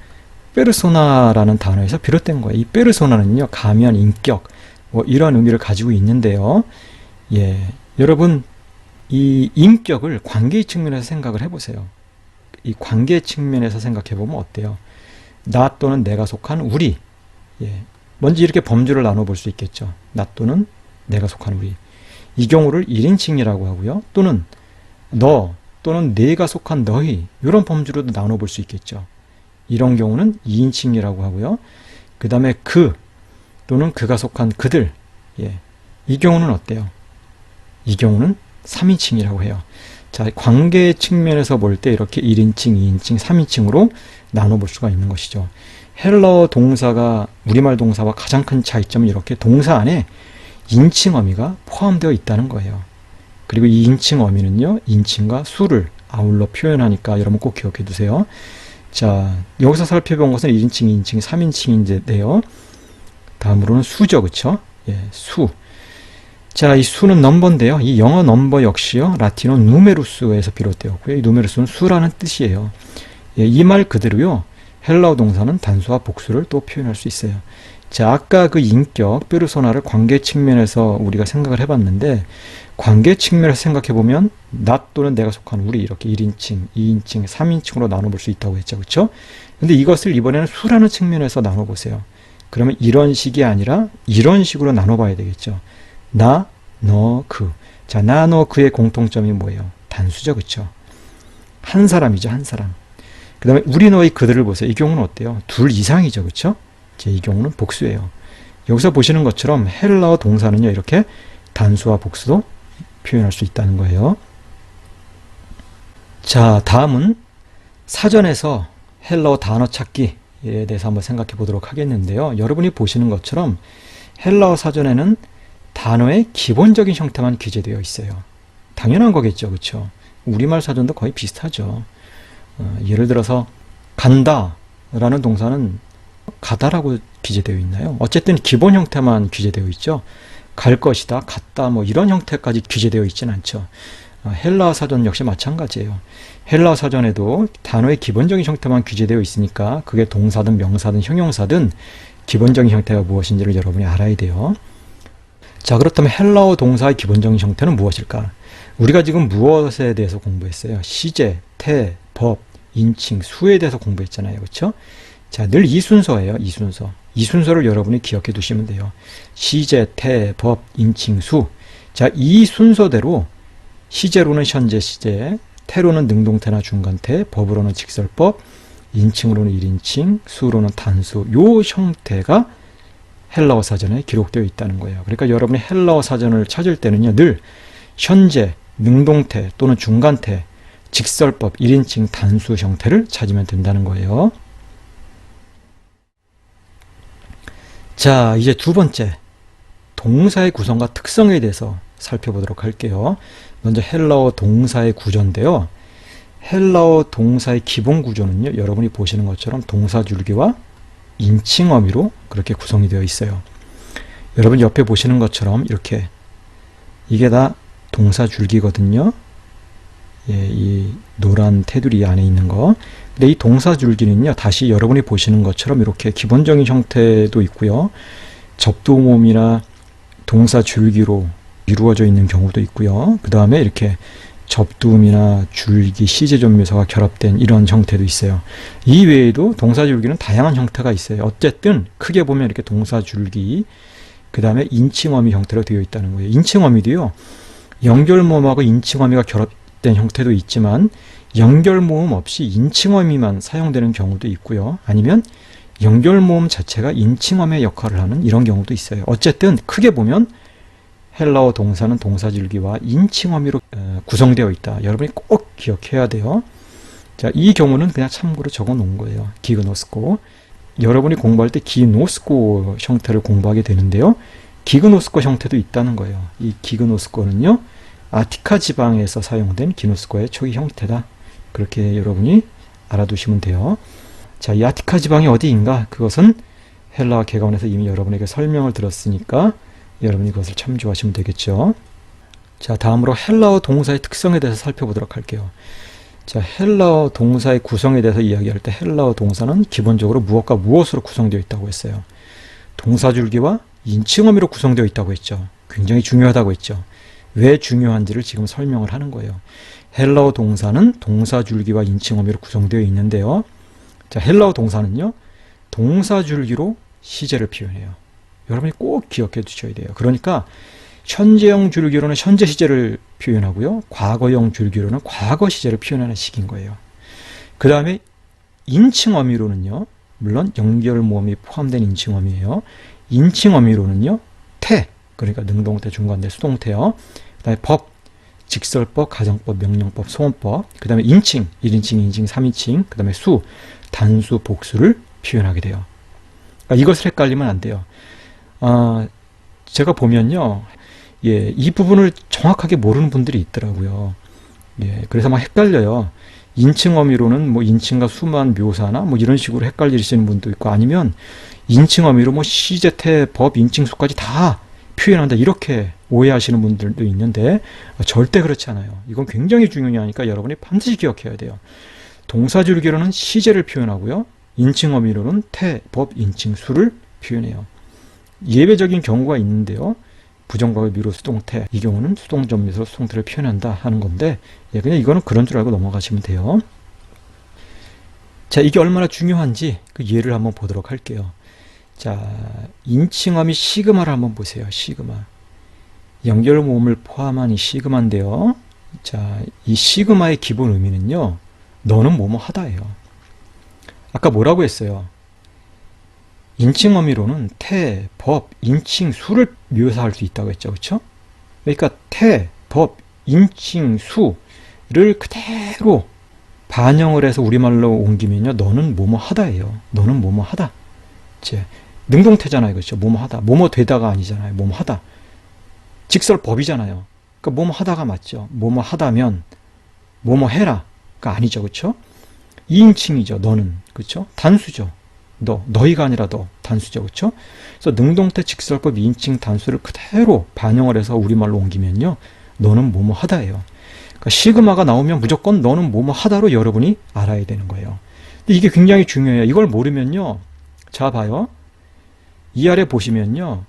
페르소나라는 단어에서 비롯된 거예요. 이 페르소나는요, 가면, 인격, 뭐 이런 의미를 가지고 있는데요. 예, 여러분 이 인격을 관계의 측면에서 생각을 해보세요. 이 관계 측면에서 생각해 보면 어때요? 나 또는 내가 속한 우리. 예, 먼저 이렇게 범주를 나눠볼 수 있겠죠. 나 또는 내가 속한 우리. 이 경우를 1인칭이라고 하고요. 또는 너 또는 내가 속한 너희, 이런 범주로도 나눠볼 수 있겠죠. 이런 경우는 2인칭이라고 하고요. 그 다음에 그 또는 그가 속한 그들. 예, 이 경우는 어때요? 이 경우는 3인칭이라고 해요. 자, 관계 측면에서 볼 때 이렇게 1인칭, 2인칭, 3인칭으로 나눠볼 수가 있는 것이죠. 헬라어 동사가 우리말 동사와 가장 큰 차이점은 이렇게 동사 안에 인칭 어미가 포함되어 있다는 거예요. 그리고 이 인칭 어미는요, 인칭과 수를 아울러 표현하니까 여러분 꼭 기억해 두세요. 자, 여기서 살펴본 것은 1인칭, 2인칭, 3인칭인데요. 다음으로는 수죠. 그쵸? 예, 수. 자, 이 수는 넘버인데요. 이 영어 넘버 역시요, 라틴어 누메루스에서 비롯되었고요. 이 누메루스는 수라는 뜻이에요. 예, 이 말 그대로요, 헬라어 동사는 단수와 복수를 또 표현할 수 있어요. 자, 아까 그 인격, 페르소나를 관계 측면에서 우리가 생각을 해봤는데, 관계 측면에서 생각해보면 나 또는 내가 속한 우리, 이렇게 1인칭, 2인칭, 3인칭으로 나눠볼 수 있다고 했죠. 그렇죠? 근데 이것을 이번에는 수라는 측면에서 나눠보세요. 그러면 이런 식이 아니라 이런 식으로 나눠봐야 되겠죠. 나, 너, 그. 자, 나, 너, 그의 공통점이 뭐예요? 단수죠. 그렇죠? 한 사람이죠. 한 사람. 그 다음에 우리, 너희, 그들을 보세요. 이 경우는 어때요? 둘 이상이죠. 그렇죠? 이 경우는 복수예요. 여기서 보시는 것처럼 헬라어 동사는요, 이렇게 단수와 복수도 표현할 수 있다는 거예요. 자, 다음은 사전에서 헬라어 단어 찾기에 대해서 한번 생각해 보도록 하겠는데요. 여러분이 보시는 것처럼 헬라어 사전에는 단어의 기본적인 형태만 기재되어 있어요. 당연한 거겠죠. 그렇죠? 우리말 사전도 거의 비슷하죠. 예를 들어서 간다 라는 동사는 가다라고 기재되어 있나요? 어쨌든 기본 형태만 기재되어 있죠. 갈 것이다, 갔다, 뭐 이런 형태까지 기재되어 있지는 않죠. 헬라어 사전 역시 마찬가지예요. 헬라어 사전에도 단어의 기본적인 형태만 기재되어 있으니까 그게 동사든 명사든 형용사든 기본적인 형태가 무엇인지를 여러분이 알아야 돼요. 자, 그렇다면 헬라어 동사의 기본적인 형태는 무엇일까? 우리가 지금 무엇에 대해서 공부했어요? 시제, 태, 법, 인칭, 수에 대해서 공부했잖아요. 그렇죠? 자, 늘 이 순서예요. 이 순서. 이 순서를 여러분이 기억해 두시면 돼요. 시제, 태, 법, 인칭, 수. 자, 이 순서대로 시제로는 현재 시제, 태로는 능동태나 중간태, 법으로는 직설법, 인칭으로는 1인칭, 수로는 단수. 요 형태가 헬라어 사전에 기록되어 있다는 거예요. 그러니까 여러분이 헬라어 사전을 찾을 때는요, 늘 현재, 능동태 또는 중간태, 직설법, 1인칭, 단수 형태를 찾으면 된다는 거예요. 자, 이제 두 번째, 동사의 구성과 특성에 대해서 살펴보도록 할게요. 먼저 헬라어 동사의 구조인데요. 헬라어 동사의 기본 구조는요, 여러분이 보시는 것처럼 동사 줄기와 인칭 어미로 그렇게 구성이 되어 있어요. 여러분 옆에 보시는 것처럼 이렇게 이게 다 동사 줄기거든요. 예, 이 노란 테두리 안에 있는 거. 근데 이 동사 줄기는요, 다시 여러분이 보시는 것처럼 이렇게 기본적인 형태도 있고요. 접두모음이나 동사 줄기로 이루어져 있는 경우도 있고요. 그 다음에 이렇게 접두음이나 줄기, 시제존묘사가 결합된 이런 형태도 있어요. 이 외에도 동사 줄기는 다양한 형태가 있어요. 어쨌든 크게 보면 이렇게 동사 줄기, 그 다음에 인칭어미 형태로 되어 있다는 거예요. 인칭어미도요, 연결모음하고 인칭어미가 결합된 형태도 있지만 연결모음 없이 인칭어미만 사용되는 경우도 있고요. 아니면 연결모음 자체가 인칭어미의 역할을 하는 이런 경우도 있어요. 어쨌든 크게 보면 헬라어 동사는 동사줄기와 인칭어미로 구성되어 있다. 여러분이 꼭 기억해야 돼요. 자, 이 경우는 그냥 참고로 적어 놓은 거예요. 기그노스코. 여러분이 공부할 때 기노스코 형태를 공부하게 되는데요. 기그노스코 형태도 있다는 거예요. 이 기그노스코는요, 아티카 지방에서 사용된 기노스코의 초기 형태다. 그렇게 여러분이 알아두시면 돼요. 자, 이 아티카 지방이 어디인가? 그것은 헬라어 개관에서 이미 여러분에게 설명을 들었으니까 여러분이 그것을 참조하시면 되겠죠. 자, 다음으로 헬라어 동사의 특성에 대해서 살펴보도록 할게요. 자, 헬라어 동사의 구성에 대해서 이야기할 때 헬라어 동사는 기본적으로 무엇과 무엇으로 구성되어 있다고 했어요. 동사줄기와 인칭어미로 구성되어 있다고 했죠. 굉장히 중요하다고 했죠. 왜 중요한지를 지금 설명을 하는 거예요. 헬라어 동사는 동사줄기와 인칭어미로 구성되어 있는데요. 자, 헬라어 동사는요, 동사줄기로 시제를 표현해요. 여러분이 꼭 기억해 두셔야 돼요. 그러니까 현재형 줄기로는 현재 시제를 표현하고요. 과거형 줄기로는 과거 시제를 표현하는 식인 거예요. 그 다음에 인칭어미로는요, 물론 연결모음이 포함된 인칭어미예요. 인칭어미로는요, 태, 그러니까 능동태, 중간태, 수동태요. 그 다음에 법, 직설법, 가정법, 명령법, 소원법, 그 다음에 인칭, 1인칭, 2인칭, 3인칭, 그 다음에 수, 단수, 복수를 표현하게 돼요. 그러니까 이것을 헷갈리면 안 돼요. 제가 보면요, 예, 이 부분을 정확하게 모르는 분들이 있더라고요. 예, 그래서 막 헷갈려요. 인칭어미로는 뭐 인칭과 수만 묘사나 뭐 이런 식으로 헷갈리시는 분도 있고, 아니면 인칭어미로 뭐 시제, 태, 법, 인칭, 수까지 다 표현한다, 이렇게 오해하시는 분들도 있는데 절대 그렇지 않아요. 이건 굉장히 중요하니까 여러분이 반드시 기억해야 돼요. 동사줄기로는 시제를 표현하고요. 인칭어미로는 태, 법, 인칭, 수를 표현해요. 예외적인 경우가 있는데요. 부정과거 미로 수동태, 이 경우는 수동전미로 수동태를 표현한다 하는 건데, 예, 그냥 이거는 그런 줄 알고 넘어가시면 돼요. 자, 이게 얼마나 중요한지 그 예를 한번 보도록 할게요. 자, 인칭어미 시그마를 한번 보세요. 시그마. 연결모음을 포함한 이 시그마인데요. 자, 이 시그마의 기본 의미는요, 너는 뭐뭐 하다예요. 아까 뭐라고 했어요? 인칭어미로는 태, 법, 인칭, 수를 묘사할 수 있다고 했죠. 그렇죠? 그러니까 태, 법, 인칭, 수를 그대로 반영을 해서 우리말로 옮기면요, 너는 뭐뭐 하다예요. 너는 뭐뭐 하다. 이제 능동태잖아요. 그렇죠? 뭐뭐 하다. 뭐뭐 되다가 아니잖아요. 뭐뭐 하다. 직설법이잖아요. 그러니까 뭐뭐 하다가 맞죠. 뭐뭐 하다면 뭐뭐 해라. 가 아니죠. 그렇죠? 2인칭이죠. 너는. 그렇죠? 단수죠. 너희가 아니라 너, 단수죠. 그렇죠? 그래서 능동태, 직설법, 2인칭, 단수를 그대로 반영을 해서 우리말로 옮기면요, 너는 뭐뭐 하다예요. 그러니까 시그마가 나오면 무조건 너는 뭐뭐 하다로 여러분이 알아야 되는 거예요. 근데 이게 굉장히 중요해요. 이걸 모르면요, 자 봐요. 이 아래 보시면요,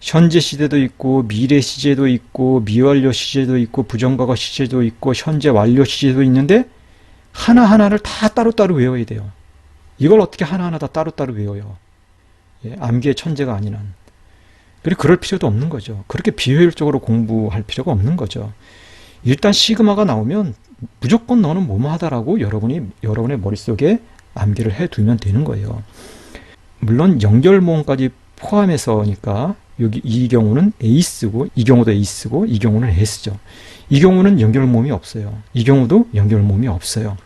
현재 시제도 있고 미래 시제도 있고 미완료 시제도 있고 부정과거 시제도 있고 현재 완료 시제도 있는데 하나하나를 다 따로따로 외워야 돼요. 이걸 어떻게 하나하나 다 따로따로 외워요? 예, 암기의 천재가 아닌 한. 그리고 그럴 필요도 없는 거죠. 그렇게 비효율적으로 공부할 필요가 없는 거죠. 일단 시그마가 나오면 무조건 너는 뭐뭐 하다라고 여러분의 머릿속에 암기를 해두면 되는 거예요. 물론 연결모음까지 포함해서니까 여기 이 경우는 에이스고, 이 경우도 에이스고, 이 경우는 에스죠. 이 경우는 연결모음이 없어요. 이 경우도 연결모음이 없어요.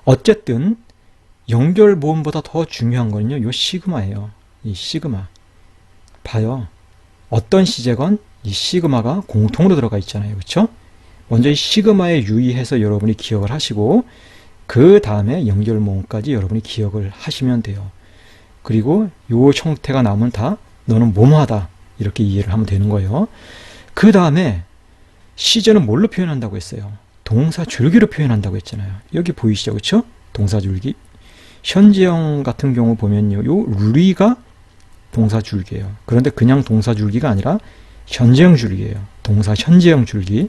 어쨌든 연결모음보다 더 중요한 거는요, 이 시그마예요. 이 시그마. 봐요. 어떤 시제건 이 시그마가 공통으로 들어가 있잖아요. 그렇죠? 먼저 이 시그마에 유의해서 여러분이 기억을 하시고, 그 다음에 연결모음까지 여러분이 기억을 하시면 돼요. 그리고 이 형태가 나오면 다 너는 뭐뭐하다, 이렇게 이해를 하면 되는 거예요. 그 다음에 시제는 뭘로 표현한다고 했어요? 동사줄기로 표현한다고 했잖아요. 여기 보이시죠? 그렇죠? 동사줄기. 현재형 같은 경우 보면요, 요 리가 동사줄기예요. 그런데 그냥 동사줄기가 아니라 현재형 줄기예요. 동사 현재형 줄기.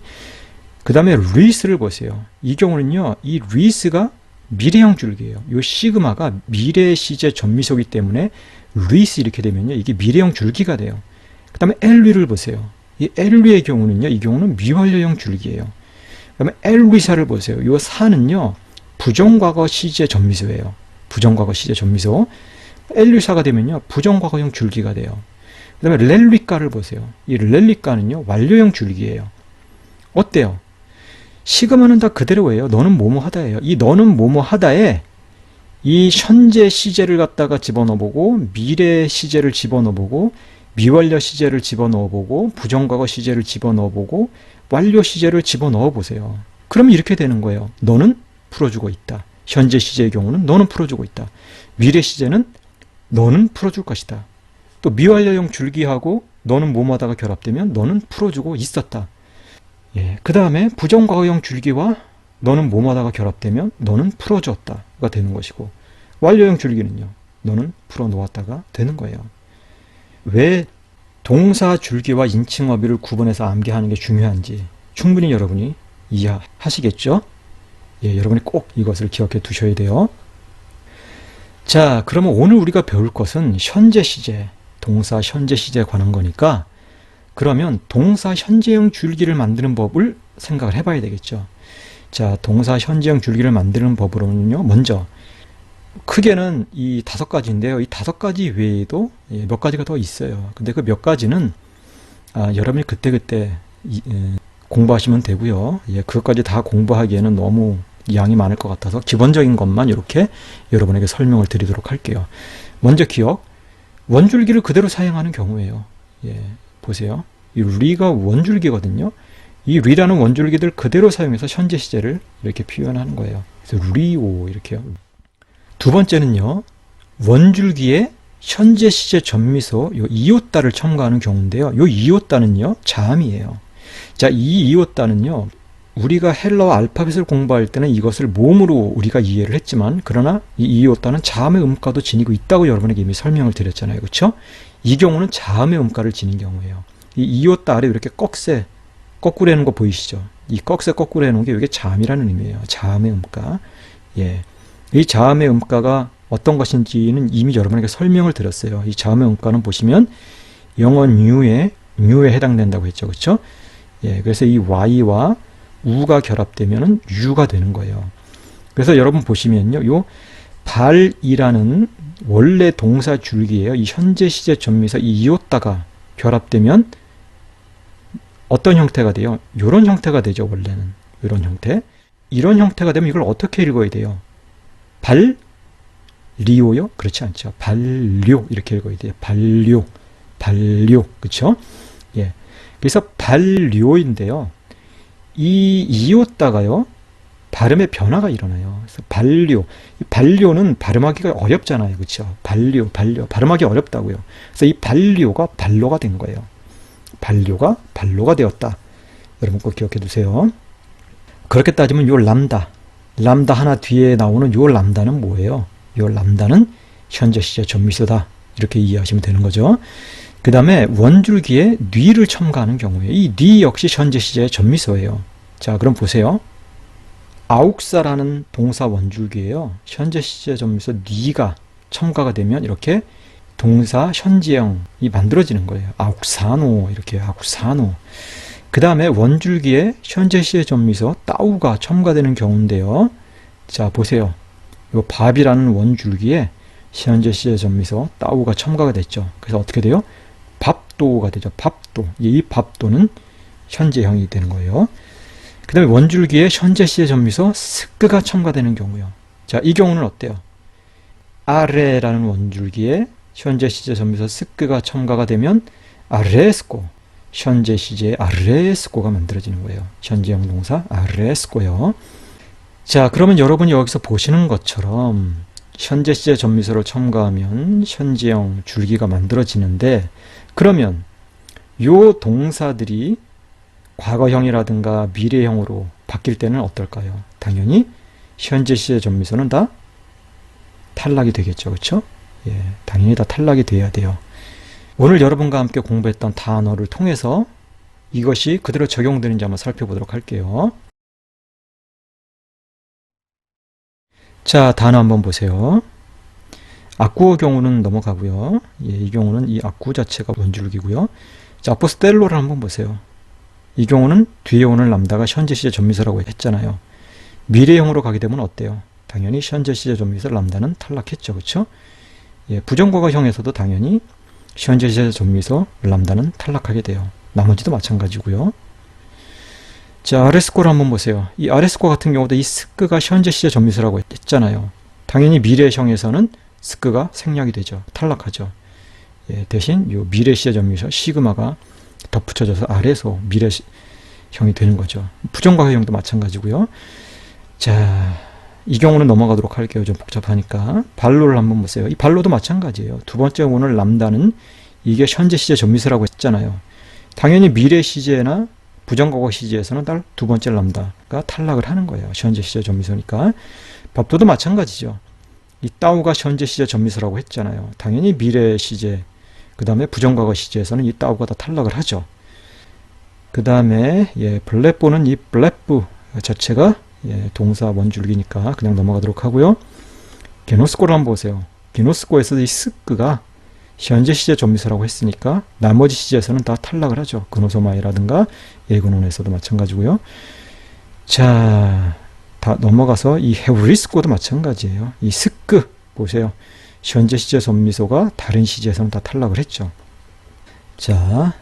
그 다음에 리스를 보세요. 이 경우는요, 이 리스가 미래형 줄기예요. 요 시그마가 미래 시제 전미소이기 때문에 리스 이렇게 되면요, 이게 미래형 줄기가 돼요. 그 다음에 엘리를 보세요. 이 엘리의 경우는요, 이 경우는 미완료형 줄기예요. 그다음에 엘리사를 보세요. 이 사는요 부정과거 시제 전미소예요. 부정과거 시제 전미소. 엘리사가 되면요 부정과거형 줄기가 돼요. 그 다음에 렐리카를 보세요. 이 렐리카는요 완료형 줄기예요. 어때요? 시그마는 다 그대로예요. 너는 뭐뭐 하다예요. 이 너는 뭐뭐 하다에 이 현재 시제를 갖다가 집어넣어보고 미래 시제를 집어넣어보고 미완료 시제를 집어넣어보고 부정과거 시제를 집어넣어보고 완료 시제를 집어넣어보세요. 그러면 이렇게 되는 거예요. 너는 풀어주고 있다. 현재 시제의 경우는 너는 풀어주고 있다. 미래 시제는 너는 풀어줄 것이다. 또 미완료형 줄기하고 너는 뭐뭐하다가 결합되면 너는 풀어주고 있었다. 예, 그 다음에 부정과거형 줄기와 너는 뭐뭐하다가 결합되면 너는 풀어주었다가 되는 것이고 완료형 줄기는요. 너는 풀어놓았다가 되는 거예요. 왜 동사 줄기와 인칭어비를 구분해서 암기하는 게 중요한지 충분히 여러분이 이해하시겠죠? 예, 여러분이 꼭 이것을 기억해 두셔야 돼요. 자, 그러면 오늘 우리가 배울 것은 현재 시제, 동사 현재 시제에 관한 거니까 그러면 동사 현재형 줄기를 만드는 법을 생각을 해봐야 되겠죠. 자, 동사 현재형 줄기를 만드는 법으로는요. 먼저 크게는 이 5가지인데요. 이 5가지 외에도 몇 가지가 더 있어요. 근데 그 몇 가지는 여러분이 그때그때 공부하시면 되고요. 예, 그것까지 다 공부하기에는 너무 양이 많을 것 같아서 기본적인 것만 이렇게 여러분에게 설명을 드리도록 할게요. 먼저 기억, 원줄기를 그대로 사용하는 경우예요. 예, 보세요. 이 리가 원줄기거든요. 이 리라는 원줄기들 그대로 사용해서 현재 시제를 이렇게 표현하는 거예요. 그래서 리오 이렇게요. 두 번째는요. 원줄기에 현재 시제 전미소 요 이오따를 첨가하는 경우인데요. 요 이오따는요. 자음이에요. 자, 이 이오따는요. 우리가 헬라어 알파벳을 공부할 때는 이것을 모음으로 우리가 이해를 했지만 그러나 이 이오따는 자음의 음가도 지니고 있다고 여러분에게 이미 설명을 드렸잖아요. 그렇죠? 이 경우는 자음의 음가를 지닌 경우예요. 이 이오따 아래 이렇게 꺽쇠 거꾸로 해놓은 거 보이시죠? 이 꺽쇠 거꾸로 해놓은 게 이게 자음이라는 의미예요. 자음의 음가. 예. 이 자음의 음가가 어떤 것인지는 이미 여러분에게 설명을 드렸어요. 이 자음의 음가는 보시면 영어 뉴에 해당된다고 했죠. 그렇죠? 예. 그래서 이 Y와 우가 결합되면은 유가 되는 거예요. 그래서 여러분 보시면요. 요 발이라는 원래 동사 줄기예요. 이 현재 시제 전미사 이 이오따가 결합되면 어떤 형태가 돼요? 이런 형태가 되죠. 원래는. 이런 형태. 이런 형태가 되면 이걸 어떻게 읽어야 돼요? 발리오요? 그렇지 않죠. 발료 이렇게 읽어야 돼요. 발료. 그렇죠? 예. 그래서 발료인데요. 이 이오따가요. 발음의 변화가 일어나요. 그래서 발료. 이 발료는 발음하기가 어렵잖아요. 그렇죠? 발료. 발음하기 어렵다고요. 그래서 이 발료가 발로가 된 거예요. 발료가 발로가 되었다. 여러분 꼭 기억해 두세요. 그렇게 따지면 요 람다 하나 뒤에 나오는 요 람다는 뭐예요? 요 람다는 현재 시제 전미소다. 이렇게 이해하시면 되는 거죠. 그 다음에 원줄기에 뉘를 첨가하는 경우에 이 뉘 역시 현재 시제의 전미소예요. 자, 그럼 보세요. 아욱사라는 동사 원줄기예요. 현재 시제 전미소 뉘가 첨가가 되면 이렇게 동사 현재형이 만들어지는 거예요. 아욱사노 이렇게 아욱사노. 그 다음에 원줄기에 현재 시제 전미소 따우가 첨가되는 경우인데요. 자, 보세요. 이 밥이라는 원줄기에 현재 시제 전미소 따우가 첨가가 됐죠. 그래서 어떻게 돼요? 밥도가 되죠. 밥도. 이 밥도는 현재형이 되는 거예요. 그 다음에 원줄기에 현재 시제 전미소 스크가 첨가되는 경우요. 자, 이 경우는 어때요? 아레라는 원줄기에 현재 시제 전미소 스크가 첨가가 되면 아레스코. 현재 시제의 아레스코가 만들어지는 거예요. 현재형 동사 아레스코요. 자, 그러면 여러분이 여기서 보시는 것처럼 현재 시제 전미소를 첨가하면 현재형 줄기가 만들어지는데 그러면 요 동사들이 과거형이라든가 미래형으로 바뀔 때는 어떨까요? 당연히 현재 시제 전미소는 다 탈락이 되겠죠. 그렇죠? 예, 당연히 다 탈락이 돼야 돼요. 오늘 여러분과 함께 공부했던 단어를 통해서 이것이 그대로 적용되는지 한번 살펴보도록 할게요. 자, 단어 한번 보세요. 악구어 경우는 넘어가고요. 예, 이 경우는 이 악구 자체가 원줄기고요. 자, 아포스텔로를 한번 보세요. 이 경우는 뒤에 오는 람다가 현재 시제 전미서라고 했잖아요. 미래형으로 가게 되면 어때요? 당연히 현재 시제 전미서 람다는 탈락했죠. 그쵸? 예, 부정과거형에서도 당연히 현재 시제 전미서 람다는 탈락하게 돼요. 나머지도 마찬가지고요. 자, 아레스코를 한번 보세요. 이 아레스코 같은 경우도 이 스크가 현재 시제 전미서라고 했잖아요. 당연히 미래형에서는 스크가 생략이 되죠. 탈락하죠. 예, 대신 요 미래 시제 전미서 시그마가 덧붙여져서 아래서 미래형이 되는 거죠. 부정과거형도 마찬가지고요. 자, 이 경우는 넘어가도록 할게요. 좀 복잡하니까. 발로를 한번 보세요. 이 발로도 마찬가지예요. 두 번째 오늘 람다는 이게 현재 시제 전미서라고 했잖아요. 당연히 미래 시제나 부정과거 시제에서는 두 번째 람다가 탈락을 하는 거예요. 현재 시제 전미서니까. 밥도도 마찬가지죠. 이 따우가 현재 시제 전미서라고 했잖아요. 당연히 미래 시제, 그 다음에 부정과거 시제에서는 이 따우가 다 탈락을 하죠. 그 다음에 예, 블레뽀는 이 블레뿌 자체가 예, 동사 원줄기니까 그냥 넘어가도록 하고요. 게노스코를 한번 보세요. 게노스코에서 이 스크가 현재 시제 전미서라고 했으니까 나머지 시제에서는 다 탈락을 하죠. 근호소마이라든가 예근혼에서도 마찬가지고요. 자, 다 넘어가서 이 헤브리스코도 마찬가지예요. 이 스크 보세요. 현재 시제 전미서가 다른 시제에서는 다 탈락을 했죠. 자,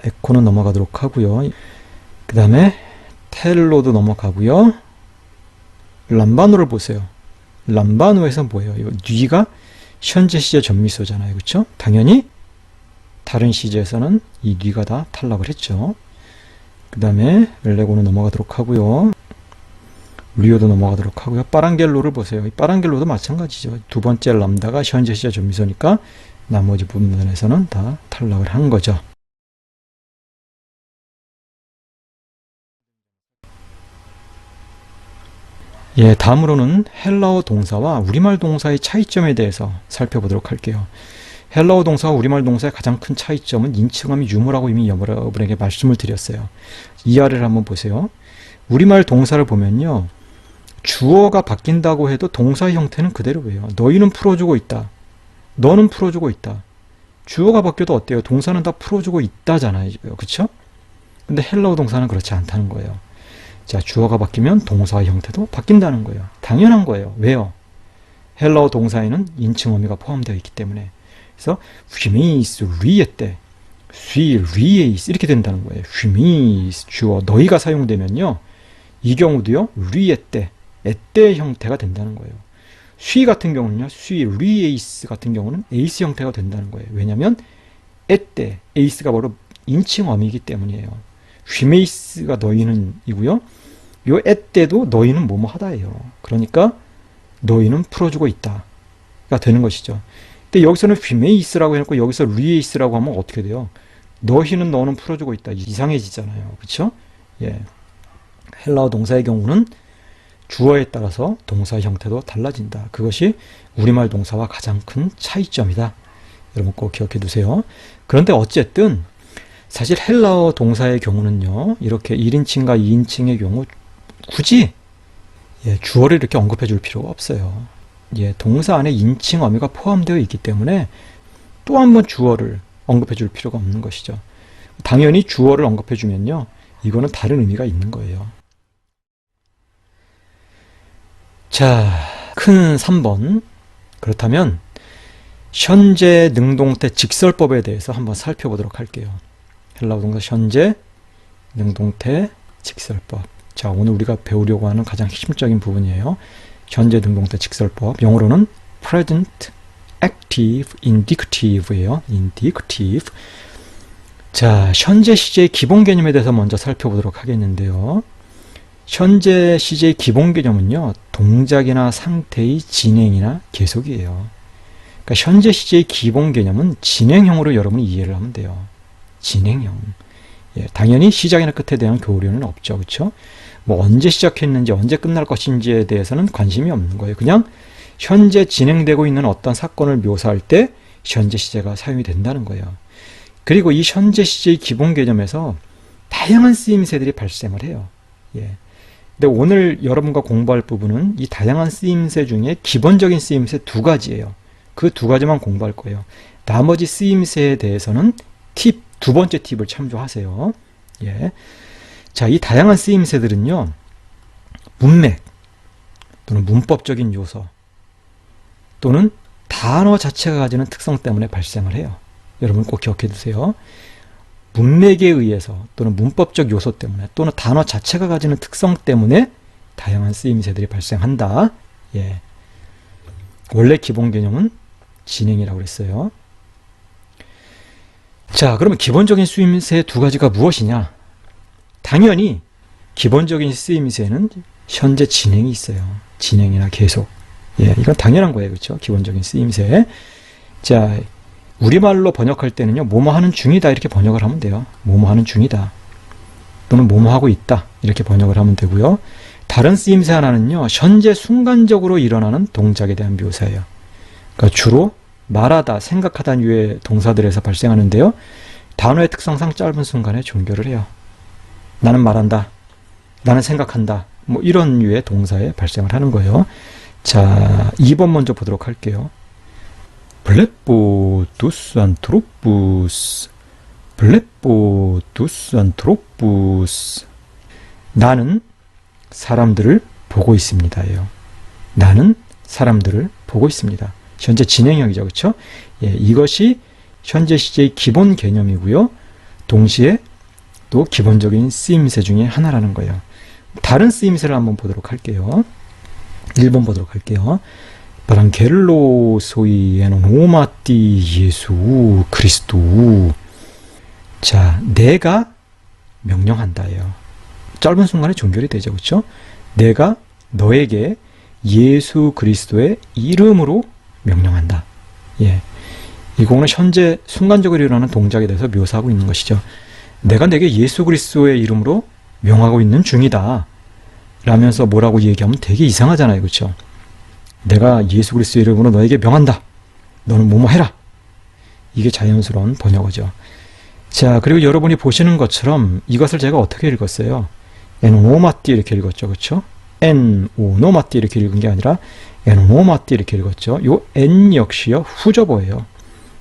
에코는 넘어가도록 하고요. 그 다음에 텔로도 넘어가고요. 람바노를 보세요. 람바노에서 뭐예요? 이 뉘가 현재 시제 전미서잖아요. 그렇죠? 당연히 다른 시제에서는 이 뉘가 다 탈락을 했죠. 그 다음에 엘레고는 넘어가도록 하고요. 리오도 넘어가도록 하고요. 빠랑겔로를 보세요. 이 빠랑겔로도 마찬가지죠. 두 번째 람다가 현재 시제 전미서니까 나머지 부분에서는 다 탈락을 한 거죠. 예, 다음으로는 헬라어 동사와 우리말 동사의 차이점에 대해서 살펴보도록 할게요. 헬라어 동사와 우리말 동사의 가장 큰 차이점은 인칭음이 유무라고 이미 여러분에게 말씀을 드렸어요. 이 아래를 한번 보세요. 우리말 동사를 보면요. 주어가 바뀐다고 해도 동사의 형태는 그대로예요. 너희는 풀어주고 있다. 너는 풀어주고 있다. 주어가 바뀌어도 어때요? 동사는 다 풀어주고 있다잖아요. 그쵸? 근데 헬라어 동사는 그렇지 않다는 거예요. 자, 주어가 바뀌면 동사의 형태도 바뀐다는 거예요. 당연한 거예요. 왜요? 헬라어 동사에는 인칭 어미가 포함되어 있기 때문에. 그래서 휘미스 리에 때 휘 리에이스 이렇게 된다는 거예요. 휘미스 주어 너희가 사용되면요. 이 경우도요. 리에 때 에때 형태가 된다는 거예요. 휘 같은 경우는요. 휘 리에이스 같은 경우는 에이스 형태가 된다는 거예요. 왜냐하면 에때 에이스가 바로 인칭 어미이기 때문이에요. 휘메이스가 너희는 이고요. 요 에때도 너희는 뭐뭐 하다예요. 그러니까 너희는 풀어주고 있다가 되는 것이죠. 근데 여기서는 휘메이스라고 해놓고 여기서 리에이스라고 하면 어떻게 돼요? 너희는 너는 풀어주고 있다. 이상해지잖아요. 그렇죠? 예. 헬라어 동사의 경우는 주어에 따라서 동사 형태도 달라진다. 그것이 우리말 동사와 가장 큰 차이점이다. 여러분 꼭 기억해 두세요. 그런데 어쨌든 사실 헬라어 동사의 경우는요. 이렇게 1인칭과 2인칭의 경우 굳이 주어를 이렇게 언급해 줄 필요가 없어요. 동사 안에 인칭 어미가 포함되어 있기 때문에 또 한 번 주어를 언급해 줄 필요가 없는 것이죠. 당연히 주어를 언급해 주면요. 이거는 다른 의미가 있는 거예요. 자, 큰 3번. 그렇다면 현재 능동태 직설법에 대해서 한번 살펴보도록 할게요. 헬라어 동사 현재 능동태 직설법. 자, 오늘 우리가 배우려고 하는 가장 핵심적인 부분이에요. 현재 능동태 직설법. 영어로는 present active indicative예요. indicative. 자, 현재 시제의 기본 개념에 대해서 먼저 살펴보도록 하겠는데요. 현재 시제의 기본 개념은요. 동작이나 상태의 진행이나 계속이에요. 그러니까 현재 시제의 기본 개념은 진행형으로 여러분이 이해를 하면 돼요. 진행형. 당연히 시작이나 끝에 대한 교류는 없죠. 그렇죠? 뭐 언제 시작했는지 언제 끝날 것인지에 대해서는 관심이 없는 거예요. 그냥 현재 진행되고 있는 어떤 사건을 묘사할 때 현재 시제가 사용이 된다는 거예요. 그리고 이 현재 시제의 기본 개념에서 다양한 쓰임새들이 발생을 해요. 근데 오늘 여러분과 공부할 부분은 이 다양한 쓰임새 중에 기본적인 쓰임새 두 가지예요. 그 두 가지만 공부할 거예요. 나머지 쓰임새에 대해서는 두 번째 팁을 참조하세요. 자, 이 다양한 쓰임새들은요, 문맥 또는 문법적인 요소 또는 단어 자체가 가지는 특성 때문에 발생을 해요. 여러분 꼭 기억해 두세요. 문맥에 의해서 또는 문법적 요소 때문에 또는 단어 자체가 가지는 특성 때문에 다양한 쓰임새들이 발생한다. 예. 원래 기본 개념은 진행이라고 그랬어요. 자, 그러면 기본적인 쓰임새 두 가지가 무엇이냐? 당연히 기본적인 쓰임새는 현재 진행이 있어요. 진행이나 계속. 예, 이건 당연한 거예요. 그렇죠? 기본적인 쓰임새. 자, 우리말로 번역할 때는요, 뭐뭐 하는 중이다 이렇게 번역을 하면 돼요. 뭐뭐 하는 중이다. 또는 뭐뭐 하고 있다 이렇게 번역을 하면 되고요. 다른 쓰임새 하나는요, 현재 순간적으로 일어나는 동작에 대한 묘사예요. 그러니까 주로 말하다, 생각하다 유의 동사들에서 발생하는데요. 단어의 특성상 짧은 순간에 종결을 해요. 나는 말한다, 나는 생각한다, 뭐 이런 유의 동사에 발생을 하는 거예요. 자, 2번 먼저 보도록 할게요. 블레포투스 안트로푸스, 블레포투스 안트로푸스. 나는 사람들을 보고 있습니다예요. 나는 사람들을 보고 있습니다. 현재 진행형이죠. 그렇죠? 예, 이것이 현재 시제의 기본 개념이고요. 동시에 또 기본적인 쓰임새 중에 하나라는 거예요. 다른 쓰임새를 한번 보도록 할게요. 1번 보도록 할게요. 바랑겔로 소이에는 오마띠 예수 그리스도. 자, 내가 명령한다예요. 짧은 순간에 종결이 되죠. 그렇죠? 내가 너에게 예수 그리스도의 이름으로 명령한다. 예. 이거는 현재 순간적으로 일어나는 동작에 대해서 묘사하고 있는 것이죠. 내가 내게 예수 그리스도의 이름으로 명하고 있는 중이다 라면서 뭐라고 얘기하면 되게 이상하잖아요. 그렇죠? 내가 예수 그리스도의 이름으로 너에게 명한다. 너는 뭐뭐 해라. 이게 자연스러운 번역어죠. 자, 그리고 여러분이 보시는 것처럼 이것을 제가 어떻게 읽었어요? 에노마띠 이렇게 읽었죠. 그렇죠? 엔오노마띠 이렇게 읽은 게 아니라 에노마띠 이렇게 읽었죠. 요 엔 역시요, 후저어예요.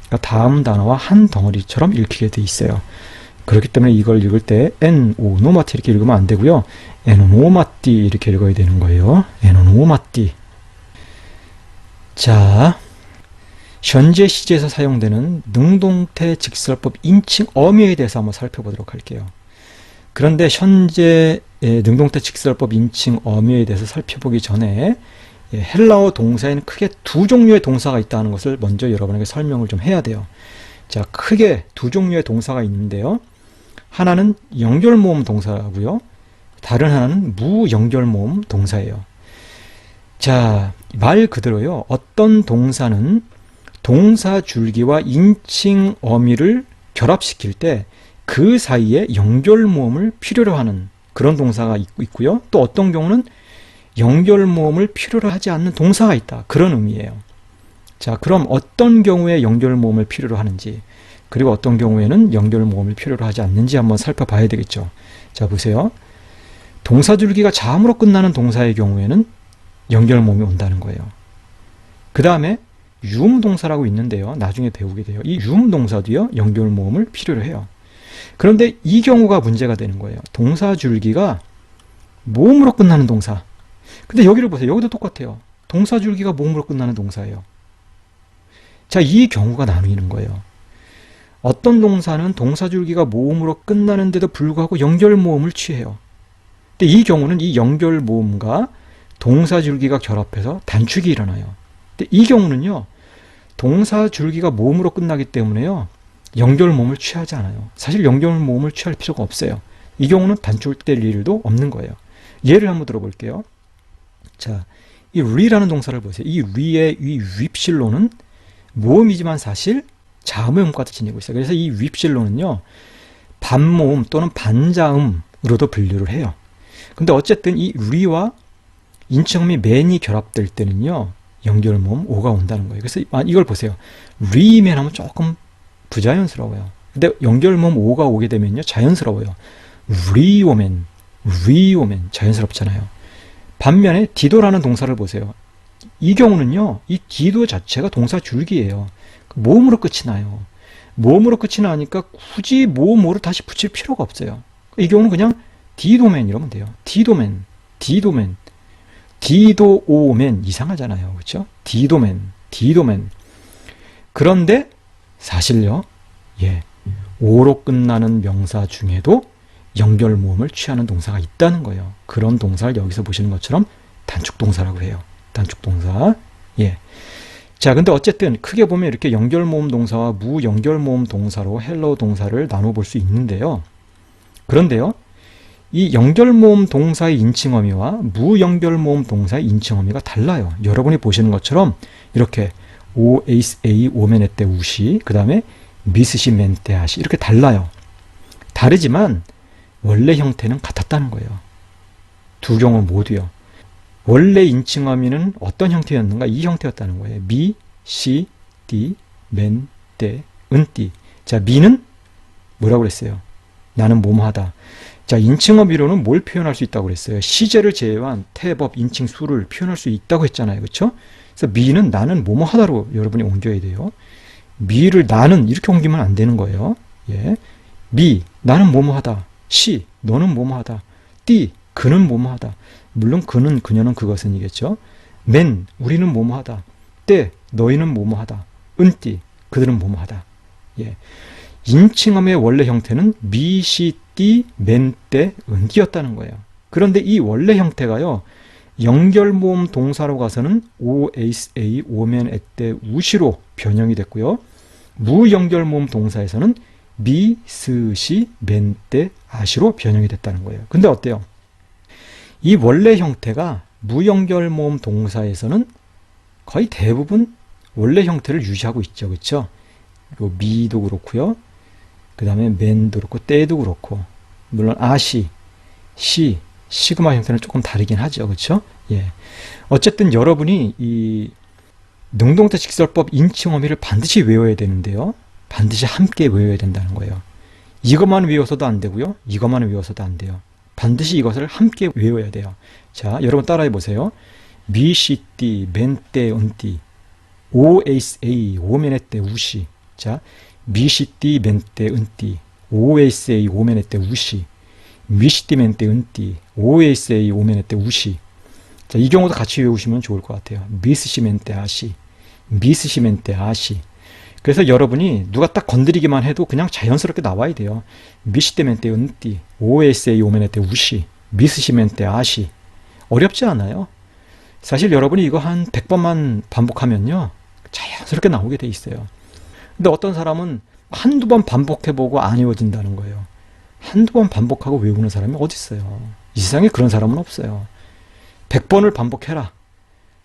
그러니까 다음 단어와 한 덩어리처럼 읽히게 돼 있어요. 그렇기 때문에 이걸 읽을 때 엔오노마띠 이렇게 읽으면 안 되고요. 에노노마띠 이렇게 읽어야 되는 거예요. 에노노마띠. 자, 현재 시제에서 사용되는 능동태 직설법 인칭 어미에 대해서 한번 살펴보도록 할게요. 그런데 현재 능동태 직설법 인칭 어미에 대해서 살펴보기 전에 헬라어 동사에는 크게 두 종류의 동사가 있다는 것을 먼저 여러분에게 설명을 좀 해야 돼요. 자, 크게 두 종류의 동사가 있는데요. 하나는 연결모음 동사고요. 다른 하나는 무연결모음 동사예요. 자, 말 그대로요. 어떤 동사는 동사 줄기와 인칭 어미를 결합시킬 때 그 사이에 연결모음을 필요로 하는 그런 동사가 있고요. 또 어떤 경우는 연결모음을 필요로 하지 않는 동사가 있다. 그런 의미예요. 자, 그럼 어떤 경우에 연결모음을 필요로 하는지, 그리고 어떤 경우에는 연결모음을 필요로 하지 않는지 한번 살펴봐야 되겠죠. 자, 보세요. 동사 줄기가 자음으로 끝나는 동사의 경우에는 연결모음이 온다는 거예요. 그 다음에 유음동사라고 있는데요. 나중에 배우게 돼요. 이 유음동사도요, 연결모음을 필요로 해요. 그런데 이 경우가 문제가 되는 거예요. 동사 줄기가 모음으로 끝나는 동사. 근데 여기를 보세요. 여기도 똑같아요. 동사 줄기가 모음으로 끝나는 동사예요. 자, 이 경우가 나뉘는 거예요. 어떤 동사는 동사 줄기가 모음으로 끝나는데도 불구하고 연결모음을 취해요. 근데 이 경우는 이 연결모음과 동사 줄기가 결합해서 단축이 일어나요. 근데 이 경우는요, 동사 줄기가 모음으로 끝나기 때문에요, 연결모음을 취하지 않아요. 사실 연결모음을 취할 필요가 없어요. 이 경우는 단축될 일도 없는 거예요. 예를 한번 들어볼게요. 자, 이 re라는 동사를 보세요. 이 re의 이 윕실론은 모음이지만 사실 자음음과도 지니고 있어요. 그래서 이 윕실론은요, 반모음 또는 반자음으로도 분류를 해요. 근데 어쨌든 이 re와 인칭음이 맨이 결합될 때는요, 연결모음 오가 온다는 거예요. 그래서 이걸 보세요. re맨 하면 조금 부자연스러워요. 근데 연결모음 오가 오게 되면요, 자연스러워요. re오맨 자연스럽잖아요. 반면에 디도라는 동사를 보세요. 이 경우는요, 이 디도 자체가 동사 줄기예요. 모음으로 끝이 나요. 모음으로 끝이 나니까 굳이 모음오를 다시 붙일 필요가 없어요. 이 경우는 그냥 D도맨 이러면 돼요. D도맨, D도맨, D도 오맨 이상하잖아요. 그렇죠? D도맨, D도맨. 그런데 사실요, 예, 오로 끝나는 명사 중에도 연결 모음을 취하는 동사가 있다는 거예요. 그런 동사를 여기서 보시는 것처럼 단축 동사라고 해요. 단축 동사. 예. 자, 근데 어쨌든 크게 보면 이렇게 연결 모음 동사와 무연결 모음 동사로 헬로 동사를 나눠 볼 수 있는데요. 그런데요, 이 연결 모음 동사의 인칭 어미와 무연결 모음 동사의 인칭 어미가 달라요. 여러분이 보시는 것처럼 이렇게 오, 에이스, 에이, 오메네 때 우시, 그 다음에 미스시, 멘때 하시 이렇게 달라요. 다르지만 원래 형태는 같았다는 거예요. 두 경우 모두요. 원래 인칭 어미는 어떤 형태였는가? 이 형태였다는 거예요. 미, 시, 띠, 맨, 때, 은띠. 자, 미는 뭐라고 그랬어요? 나는 뭐뭐하다. 자, 인칭 어미로는 뭘 표현할 수 있다고 그랬어요? 시제를 제외한 태법, 인칭 수를 표현할 수 있다고 했잖아요. 그렇죠? 그래서 미는 나는 뭐뭐하다로 여러분이 옮겨야 돼요. 미를 나는 이렇게 옮기면 안 되는 거예요. 예. 미, 나는 뭐뭐하다. 시, 너는 뭐뭐하다. 띠, 그는 뭐뭐하다. 물론 그는, 그녀는, 그것은이겠죠. 맨, 우리는 뭐뭐하다. 때, 너희는 뭐뭐하다. 은띠, 그들은 뭐뭐하다. 예. 인칭어미의 원래 형태는 미, 시, 띠, 맨, 때, 은띠였다는 거예요. 그런데 이 원래 형태가요, 연결모음 동사로 가서는 오, 에이스, 에이, 오면, 에때, 우시로 변형이 됐고요. 무연결모음 동사에서는 미, 스, 시, 맨, 때, 아시로 변형이 됐다는 거예요. 근데 어때요? 이 원래 형태가 무연결 모음 동사에서는 거의 대부분 원래 형태를 유지하고 있죠. 그렇죠? 요 미도 그렇고요. 그 다음에 맨도 그렇고 때도 그렇고 물론 아시, 시, 시그마 형태는 조금 다르긴 하죠. 그렇죠? 예. 어쨌든 여러분이 이 능동태 직설법 인칭 어미를 반드시 외워야 되는데요. 반드시 함께 외워야 된다는 거예요. 이것만 외워서도 안 되고요. 이것만 외워서도 안 돼요. 반드시 이것을 함께 외워야 돼요. 자, 여러분 따라해 보세요. 미, 시, 띠, 맨, 때, 은띠, 오, 에이스, 에이, 오메네 때, 우시. 자, 미, 시, 띠, 맨, 때, 은띠, 오, 에이스, 에이, 오메네 때, 우시. 미, 시, 띠, 맨, 때, 은띠, 오, 에이스, 에이, 오메네 때, 우시. 자, 이 경우도 같이 외우시면 좋을 것 같아요. 미스, 시, 맨, 때, 아시. 미스, 시, 맨, 때, 아시. 그래서 여러분이 누가 딱 건드리기만 해도 그냥 자연스럽게 나와야 돼요. 미시때면 때 은띠, OSA 오면에 때 우시, 미스시면 때 아시. 어렵지 않아요. 사실 여러분이 이거 한 100번만 반복하면요. 자연스럽게 나오게 돼 있어요. 근데 어떤 사람은 한두 번 반복해보고 안 외워진다는 거예요. 한두 번 반복하고 외우는 사람이 어디 있어요. 이 세상에 그런 사람은 없어요. 100번을 반복해라.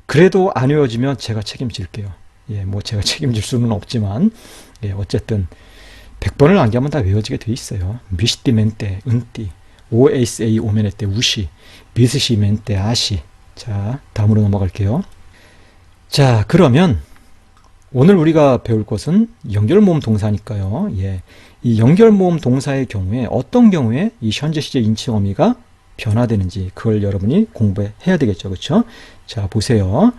그래도 안 외워지면 제가 책임질게요. 예, 뭐 제가 책임질 수는 없지만, 예, 어쨌든 100번을 암기하면 다 외워지게 돼 있어요. 미시띠 멘때, 은띠, OSA 오면에 때 우시, 미스시 멘때 아시. 자, 다음으로 넘어갈게요. 자, 그러면 오늘 우리가 배울 것은 연결모음 동사니까요. 예, 이 연결모음 동사의 경우에 어떤 경우에 이 현재 시제 인칭 어미가 변화되는지 그걸 여러분이 공부해야 되겠죠, 그렇죠? 자, 보세요.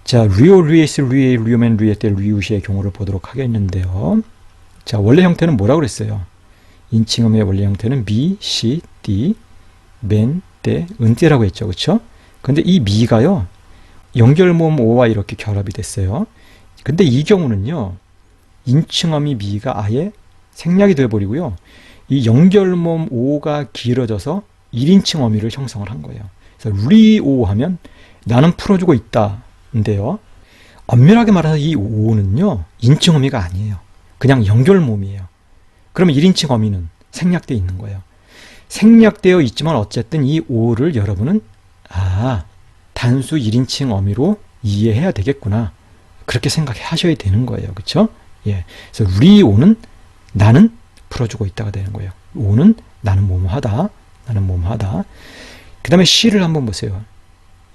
자, 리오, 리에스, 리에, 리오맨, 리에 때, 리우시의 경우를 보도록 하겠는데요. 자, 원래 형태는 뭐라고 그랬어요? 인칭음의 원래 형태는 미, 시, 띠, 맨, 때, 은띠라고 했죠. 그쵸? 근데 이 미가요, 연결모음 오와 이렇게 결합이 됐어요. 근데 이 경우는요, 인칭음이 미가 아예 생략이 되어버리고요. 이 연결모음 오가 길어져서 1인칭 어미를 형성을 한 거예요. 그래서 리오 하면 나는 풀어주고 있다. 인데요. 엄밀하게 말해서 이 오는요. 인칭 어미가 아니에요. 그냥 연결모음이에요. 그러면 1인칭 어미는 생략되어 있는 거예요. 생략되어 있지만 어쨌든 이 오를 여러분은 단수 1인칭 어미로 이해해야 되겠구나. 그렇게 생각하셔야 되는 거예요. 그렇죠? 예. 그래서 리오는 나는 풀어주고 있다가 되는 거예요. 오는 나는 뭐뭐하다. 나는 뭐뭐하다. 그 다음에 시를 한번 보세요.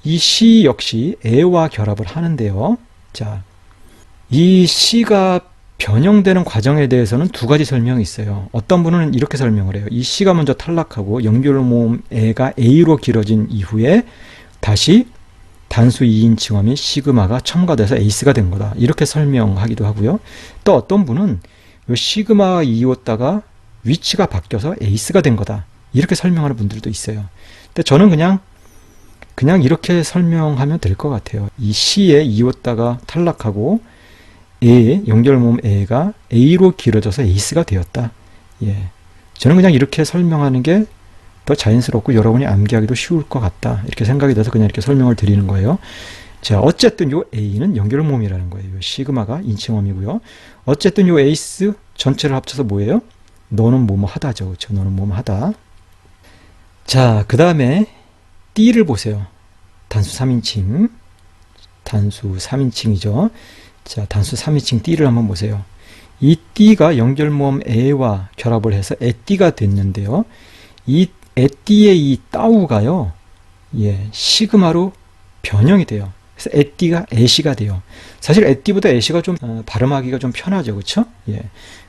이 시 역시 에와 결합을 하는데요. 자, 이 시가 변형되는 과정에 대해서는 두 가지 설명이 있어요. 어떤 분은 이렇게 설명을 해요. 이 시가 먼저 탈락하고 연결모음 에가 A로 길어진 이후에 다시 단수 2인칭 어미 시그마가 첨가돼서 에이스가 된 거다. 이렇게 설명하기도 하고요. 또 어떤 분은 이 시그마가 이었다가 위치가 바뀌어서 에이스가 된 거다. 이렇게 설명하는 분들도 있어요. 근데 저는 그냥 이렇게 설명하면 될 것 같아요. 이 C에 이었다가 탈락하고 연결모음 A가 A로 길어져서 에이스가 되었다. 예. 저는 그냥 이렇게 설명하는 게 더 자연스럽고 여러분이 암기하기도 쉬울 것 같다. 이렇게 생각이 돼서 그냥 이렇게 설명을 드리는 거예요. 자, 어쨌든 요 A는 연결모음이라는 거예요. 요 시그마가 인칭어미고요. 어쨌든 요 에이스 전체를 합쳐서 뭐예요? 너는 뭐뭐 하다죠. 그렇죠? 너는 뭐뭐 하다. 자, 그 다음에 D를 보세요. 단수 3인칭. 단수 3인칭이죠. 자, 단수 3인칭 D를 한번 보세요. 이 D가 연결모음 A와 결합을 해서 에띠가 됐는데요. 이 에띠의 이 따우가요. 예, 시그마로 변형이 돼요. 그래서 에띠가 에시가 돼요. 사실 에띠보다 에시가 좀 발음하기가 좀 편하죠. 그렇죠? 예.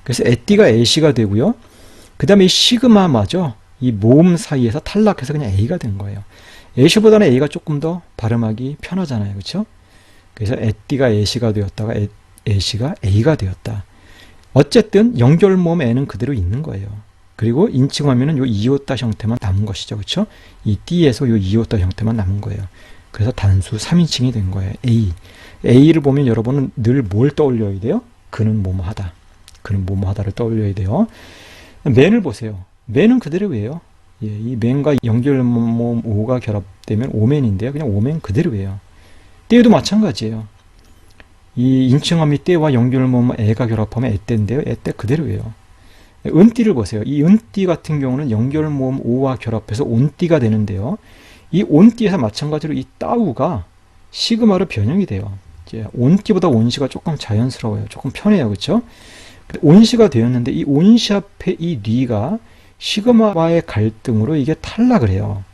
그래서 에띠가 에시가 되고요. 그 다음에 이 시그마마죠. 이 모음 사이에서 탈락해서 그냥 A가 된 거예요. 에시보다는 A가 조금 더 발음하기 편하잖아요. 그렇죠? 그래서 에띠가 에시가 되었다가 에시가 A가 되었다. 어쨌든 연결모음 N은 그대로 있는 거예요. 그리고 인칭하면은 요 이오따 형태만 남은 것이죠. 그렇죠? 이 D에서 요 이오따 형태만 남은 거예요. 그래서 단수 3인칭이 된 거예요. A. A를 보면 여러분은 늘 뭘 떠올려야 돼요? 그는 뭐뭐 하다. 그는 뭐뭐 하다를 떠올려야 돼요. 맨을 보세요. 맨은 그대로예요. 예, 이 맨과 연결모음 오가 결합되면 오맨인데요. 그냥 오맨 그대로예요. 때도 마찬가지예요. 이 인칭어미 때와 연결모음 애가 결합하면 애때인데요. 애때 그대로예요. 은띠를 보세요. 이 은띠 같은 경우는 연결모음 오와 결합해서 온띠가 되는데요. 이 온띠에서 마찬가지로 이 따우가 시그마로 변형이 돼요. 이제 온띠보다 온시가 조금 자연스러워요. 조금 편해요. 그렇죠? 온시가 되었는데 이 온시 앞에 이 리가 시그마와의 갈등으로 이게 탈락을 해요.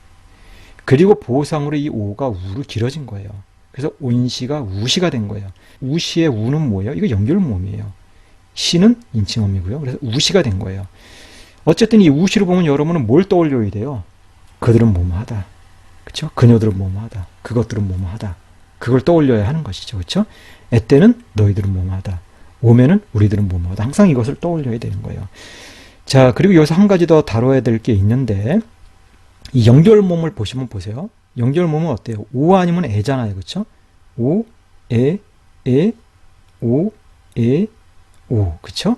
그리고 보상으로 이 오가 우로 길어진 거예요. 그래서 온시가 우시가 된 거예요. 우시의 우는 뭐예요? 이거 연결모음이에요. 시는 인칭어미고요. 그래서 우시가 된 거예요. 어쨌든 이 우시를 보면 여러분은 뭘 떠올려야 돼요? 그들은 뭐뭐 하다. 그렇죠? 그녀들은 뭐뭐 하다. 그것들은 뭐뭐 하다. 그걸 떠올려야 하는 것이죠. 그렇죠? 애때는 너희들은 뭐뭐 하다. 오면은 우리들은 뭐뭐 하다. 항상 이것을 떠올려야 되는 거예요. 자, 그리고 여기서 한 가지 더 다뤄야 될 게 있는데 이 연결모음을 보시면 보세요. 연결모음은 어때요? 오 아니면 애잖아요. 그렇죠? 오, 에, 오, 에, 오. 그쵸?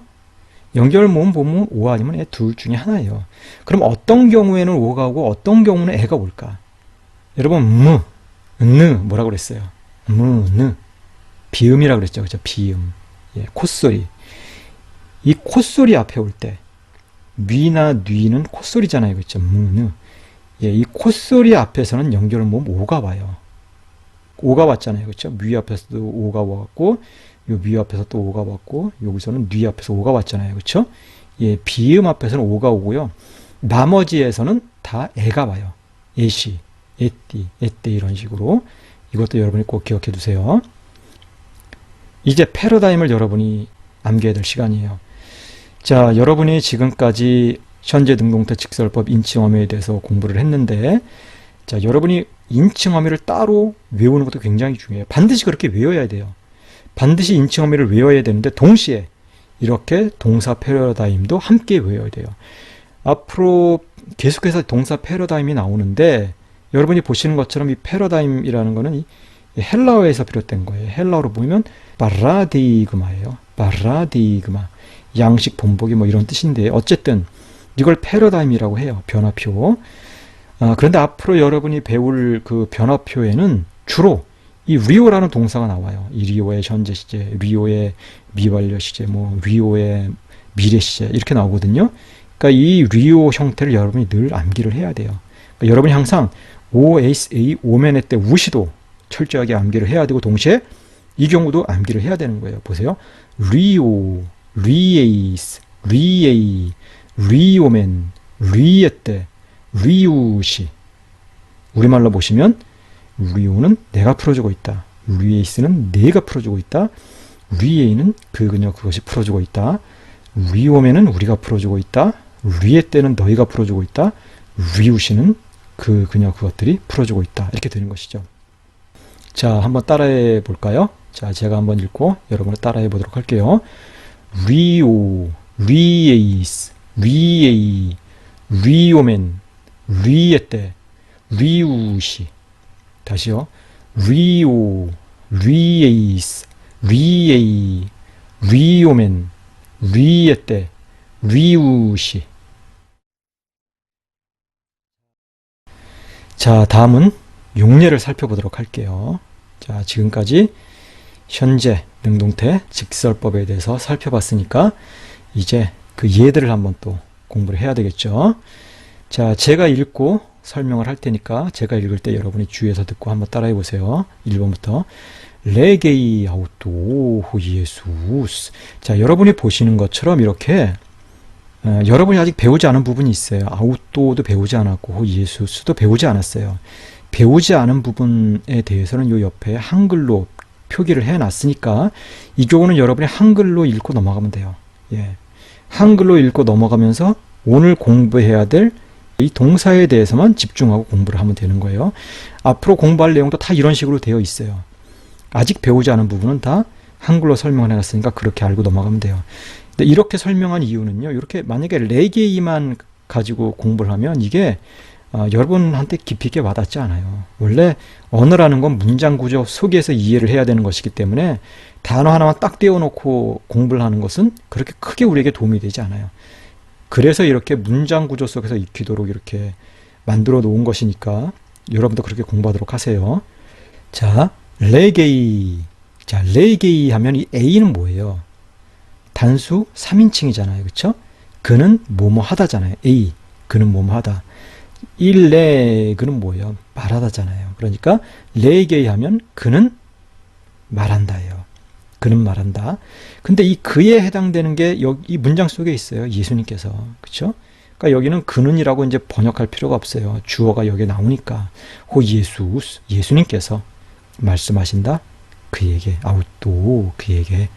연결모음 보면 오 아니면 애 둘 중에 하나예요. 그럼 어떤 경우에는 오가 오고 어떤 경우는 애가 올까? 여러분, 뭐라고 그랬어요? 비음이라고 그랬죠. 그죠? 비음. 예, 콧소리. 이 콧소리 앞에 올 때, 뉘나 뉘는 콧소리잖아요. 그죠? 예, 이 콧소리 앞에서는 연결모음 오가 와요. 오가 왔잖아요. 그렇죠? 뮤 앞에서도 오가 왔고, 요 뮤 앞에서 또 오가 왔고, 여기서는 뉘 앞에서 오가 왔잖아요. 그렇죠? 예, 비음 앞에서는 오가 오고요. 나머지에서는 다 애가 와요. 애시, 애띠, 애때 이런 식으로. 이것도 여러분이 꼭 기억해 두세요. 이제 패러다임을 여러분이 암기해야 될 시간이에요. 자, 여러분이 지금까지 현재 등동태 직설법 인칭어미에 대해서 공부를 했는데, 자, 여러분이 인칭어미를 따로 외우는 것도 굉장히 중요해요. 반드시 그렇게 외워야 돼요. 반드시 인칭어미를 외워야 되는데 동시에 이렇게 동사 패러다임도 함께 외워야 돼요. 앞으로 계속해서 동사 패러다임이 나오는데 여러분이 보시는 것처럼 이 패러다임이라는 거는 이 헬라어에서 비롯된 거예요. 헬라어로 보면 파라디그마예요. 파라디그마. 양식, 본보기 뭐 이런 뜻인데 어쨌든 이걸 패러다임이라고 해요. 변화표. 그런데 앞으로 여러분이 배울 그 변화표에는 주로 이 리오라는 동사가 나와요. 이 리오의 현재 시제, 리오의 미완료 시제, 뭐 리오의 미래 시제 이렇게 나오거든요. 그러니까 이 리오 형태를 여러분이 늘 암기를 해야 돼요. 그러니까 여러분이 항상 OSA, 오면의 때 우시도 철저하게 암기를 해야 되고 동시에 이 경우도 암기를 해야 되는 거예요. 보세요. 리오, 리에이스, 리에이, 리오맨, 리에 때, 리우시. 우리말로 보시면 리오는 내가 풀어주고 있다. 리에이스는 내가 풀어주고 있다. 리에이는 그녀 그것이 풀어주고 있다. 리오맨은 우리가 풀어주고 있다. 리에 때는 너희가 풀어주고 있다. 리우시는 그녀 그것들이 풀어주고 있다. 이렇게 되는 것이죠. 자, 한번 따라해 볼까요? 자, 제가 한번 읽고 여러분을 따라해 보도록 할게요. 리오, 리에이스, 리에이, 리오맨, 리에 때, 리우시. 다시요. 리오, 리에이스, 리에이, 리오멘, 리에 때, 리우시. 자, 다음은 용례를 살펴보도록 할게요. 자, 지금까지 현재 능동태 직설법에 대해서 살펴봤으니까 이제 그 예들을 한번 또 공부를 해야 되겠죠. 자, 제가 읽고 설명을 할 테니까 제가 읽을 때 여러분이 주의해서 듣고 한번 따라해 보세요. 1번부터 레게이 아우토 예수스. 자, 여러분이 보시는 것처럼 이렇게 여러분이 아직 배우지 않은 부분이 있어요. 아우토도 배우지 않았고 예수스도 배우지 않았어요. 배우지 않은 부분에 대해서는 요 옆에 한글로 표기를 해놨으니까 이 교훈은 여러분이 한글로 읽고 넘어가면 돼요. 예. 한글로 읽고 넘어가면서 오늘 공부해야 될 이 동사에 대해서만 집중하고 공부를 하면 되는 거예요. 앞으로 공부할 내용도 다 이런 식으로 되어 있어요. 아직 배우지 않은 부분은 다 한글로 설명을 해놨으니까 그렇게 알고 넘어가면 돼요. 근데 이렇게 설명한 이유는요. 이렇게 만약에 레게이만 가지고 공부를 하면 이게 여러분한테 깊이 있게 와닿지 않아요. 원래 언어라는 건 문장 구조 속에서 이해를 해야 되는 것이기 때문에 단어 하나만 딱 떼어놓고 공부를 하는 것은 그렇게 크게 우리에게 도움이 되지 않아요. 그래서 이렇게 문장 구조 속에서 익히도록 이렇게 만들어 놓은 것이니까 여러분도 그렇게 공부하도록 하세요. 자, 레게이. 자, 레게이 하면 이 A는 뭐예요? 단수 3인칭이잖아요. 그쵸? 그는 뭐뭐 하다잖아요. A. 그는 뭐뭐 하다. 일레 그는 뭐예요? 말하다잖아요. 그러니까 레게이 하면 그는 말한다예요. 그는 말한다. 근데 이 그에 해당되는 게 여기 이 문장 속에 있어요. 예수님께서. 그렇죠? 그러니까 여기는 그는이라고 이제 번역할 필요가 없어요. 주어가 여기에 나오니까. 호 예수스. 예수님께서 말씀하신다. 그에게 아우또 그에게.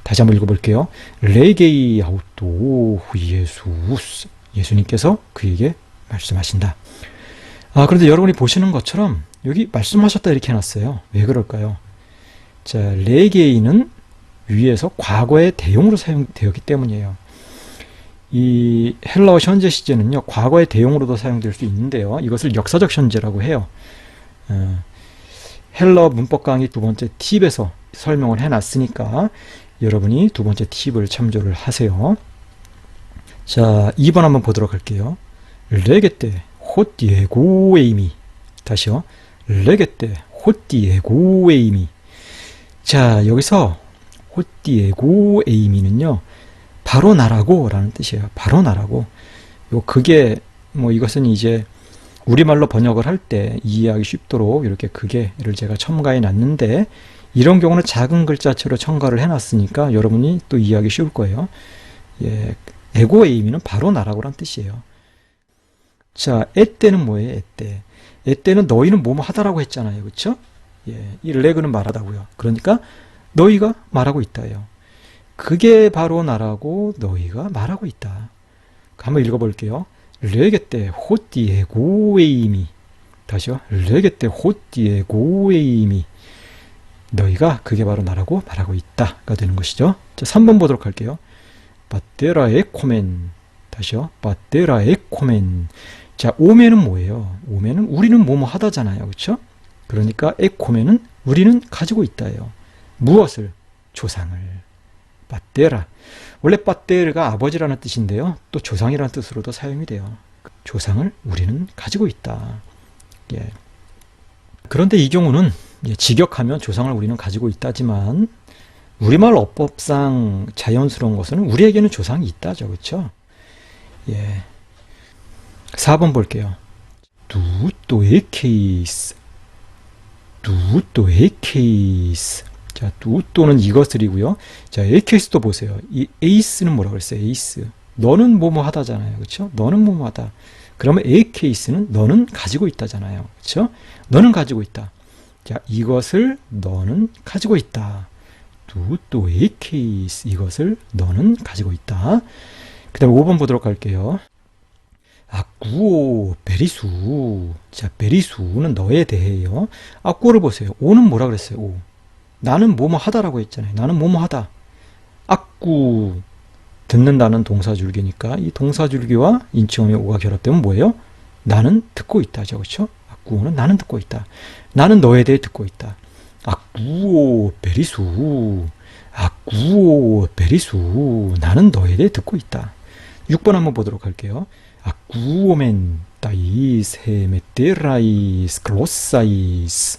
다시 한번 읽어볼게요. 레게이 아우또 호 예수스. 예수님께서 그에게 말씀하신다. 그런데 여러분이 보시는 것처럼 여기 말씀하셨다 이렇게 해놨어요. 왜 그럴까요? 자, 레게이는 위에서 과거의 대용으로 사용되었기 때문이에요. 이 헬라어 현재 시제는요, 과거의 대용으로도 사용될 수 있는데요. 이것을 역사적 현재라고 해요. 헬라어 문법 강의 두 번째 팁에서 설명을 해놨으니까 여러분이 두 번째 팁을 참조를 하세요. 자, 2번 한번 보도록 할게요. 레게테 호띠에고에이미. 다시요. 레게테 호띠에고에이미. 자, 여기서 호띠에고에이미는요, 바로 나라고 라는 뜻이에요. 바로 나라고. 그게 이것은 이제 우리말로 번역을 할 때 이해하기 쉽도록 이렇게 그게를 제가 첨가해 놨는데, 이런 경우는 작은 글자체로 첨가를 해 놨으니까 여러분이 또 이해하기 쉬울 거예요. 예, 에고에이미는 바로 나라고 라는 뜻이에요. 자, 에때는 뭐예요? 에때. 에때는 너희는 뭐뭐 하다라고 했잖아요. 그쵸? 예, 이 레그는 말하다고요. 그러니까 너희가 말하고 있다예요. 그게 바로 나라고 너희가 말하고 있다. 한번 읽어볼게요. 레게때 호띠에고에이미. 다시요. 레게때 호띠에고에이미. 너희가 그게 바로 나라고 말하고 있다가 되는 것이죠. 자, 3번 보도록 할게요. 바테라에 코멘. 다시요. 바테라에 코멘. 자, 오멘은 뭐예요? 오멘은 우리는 뭐뭐 하다잖아요. 그렇죠? 그러니까 에코멘은 우리는 가지고 있다예요. 무엇을? 조상을. 빠떼라. 원래 빠떼르가 아버지라는 뜻인데요. 또 조상이라는 뜻으로도 사용이 돼요. 조상을 우리는 가지고 있다. 예. 그런데 이 경우는 직역하면 조상을 우리는 가지고 있다지만 우리말 어법상 자연스러운 것은 우리에게는 조상이 있다죠. 그렇죠? 예. 4번 볼게요. 두또의 케이스. 두또의 케이스. 자, 두또는 이것들이고요. 자, 에케이스도 보세요. 이 에이스는 뭐라고 그랬어요? 에이스. 너는 뭐뭐 하다잖아요. 그렇죠? 너는 뭐뭐 하다. 그러면 에케이스는 너는 가지고 있다잖아요. 그렇죠? 너는 가지고 있다. 자, 이것을 너는 가지고 있다. 두또의 케이스. 이것을 너는 가지고 있다. 그 다음에 5번 보도록 할게요. 아꾸오 베리수. 자, 베리수는 너에 대해요. 아꾸오를 보세요. 오는 뭐라 그랬어요? 오. 나는 뭐뭐 하다라고 했잖아요. 나는 뭐뭐 하다. 아꾸 듣는다는 동사줄기니까 이 동사줄기와 인칭어의 오가 결합되면 뭐예요? 나는 듣고 있다죠. 그렇죠? 아꾸오는 나는 듣고 있다. 나는 너에 대해 듣고 있다. 아꾸오 베리수. 아꾸오 베리수. 나는 너에 대해 듣고 있다. 6번 한번 보도록 할게요. 아꾸오멘 따이스 헤메테라이스 클로사이스.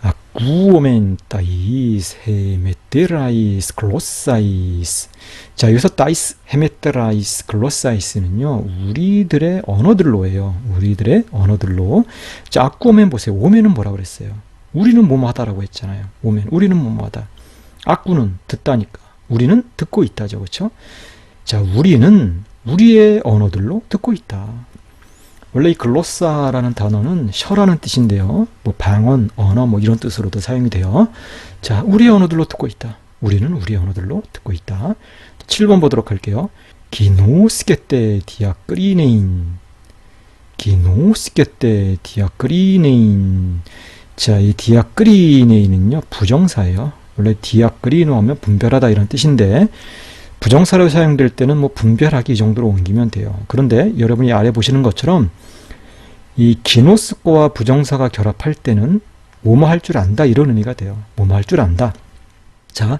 아꾸오멘 따이스 헤메테라이스 클로사이스. 자, 여기서 따이스 헤메테라이스 클로사이스는요, 우리들의 언어들로예요. 우리들의 언어들로. 자, 아꾸오멘 보세요. 오멘은 뭐라고 그랬어요? 우리는 뭐뭐 하다라고 했잖아요. 오멘. 우리는 뭐뭐 하다. 아꾸는 듣다니까. 우리는 듣고 있다죠. 그렇죠? 자, 우리는 우리의 언어들로 듣고 있다. 원래 이 글로사라는 단어는 셔라는 뜻인데요. 뭐 방언, 언어 뭐 이런 뜻으로도 사용이 돼요. 자, 우리의 언어들로 듣고 있다. 우리는 우리의 언어들로 듣고 있다. 7번 보도록 할게요. 기노스케테 디아크리네인. 기노스케테 디아크리네인. 자, 이 디아크리네인은요, 부정사예요. 원래 디아크리노 하면 분별하다 이런 뜻인데, 부정사로 사용될 때는 뭐 분별하기 이 정도로 옮기면 돼요. 그런데 여러분이 아래 보시는 것처럼 이 기노스코와 부정사가 결합할 때는 뭐뭐 할 줄 안다 이런 의미가 돼요. 뭐뭐 할 줄 안다. 자,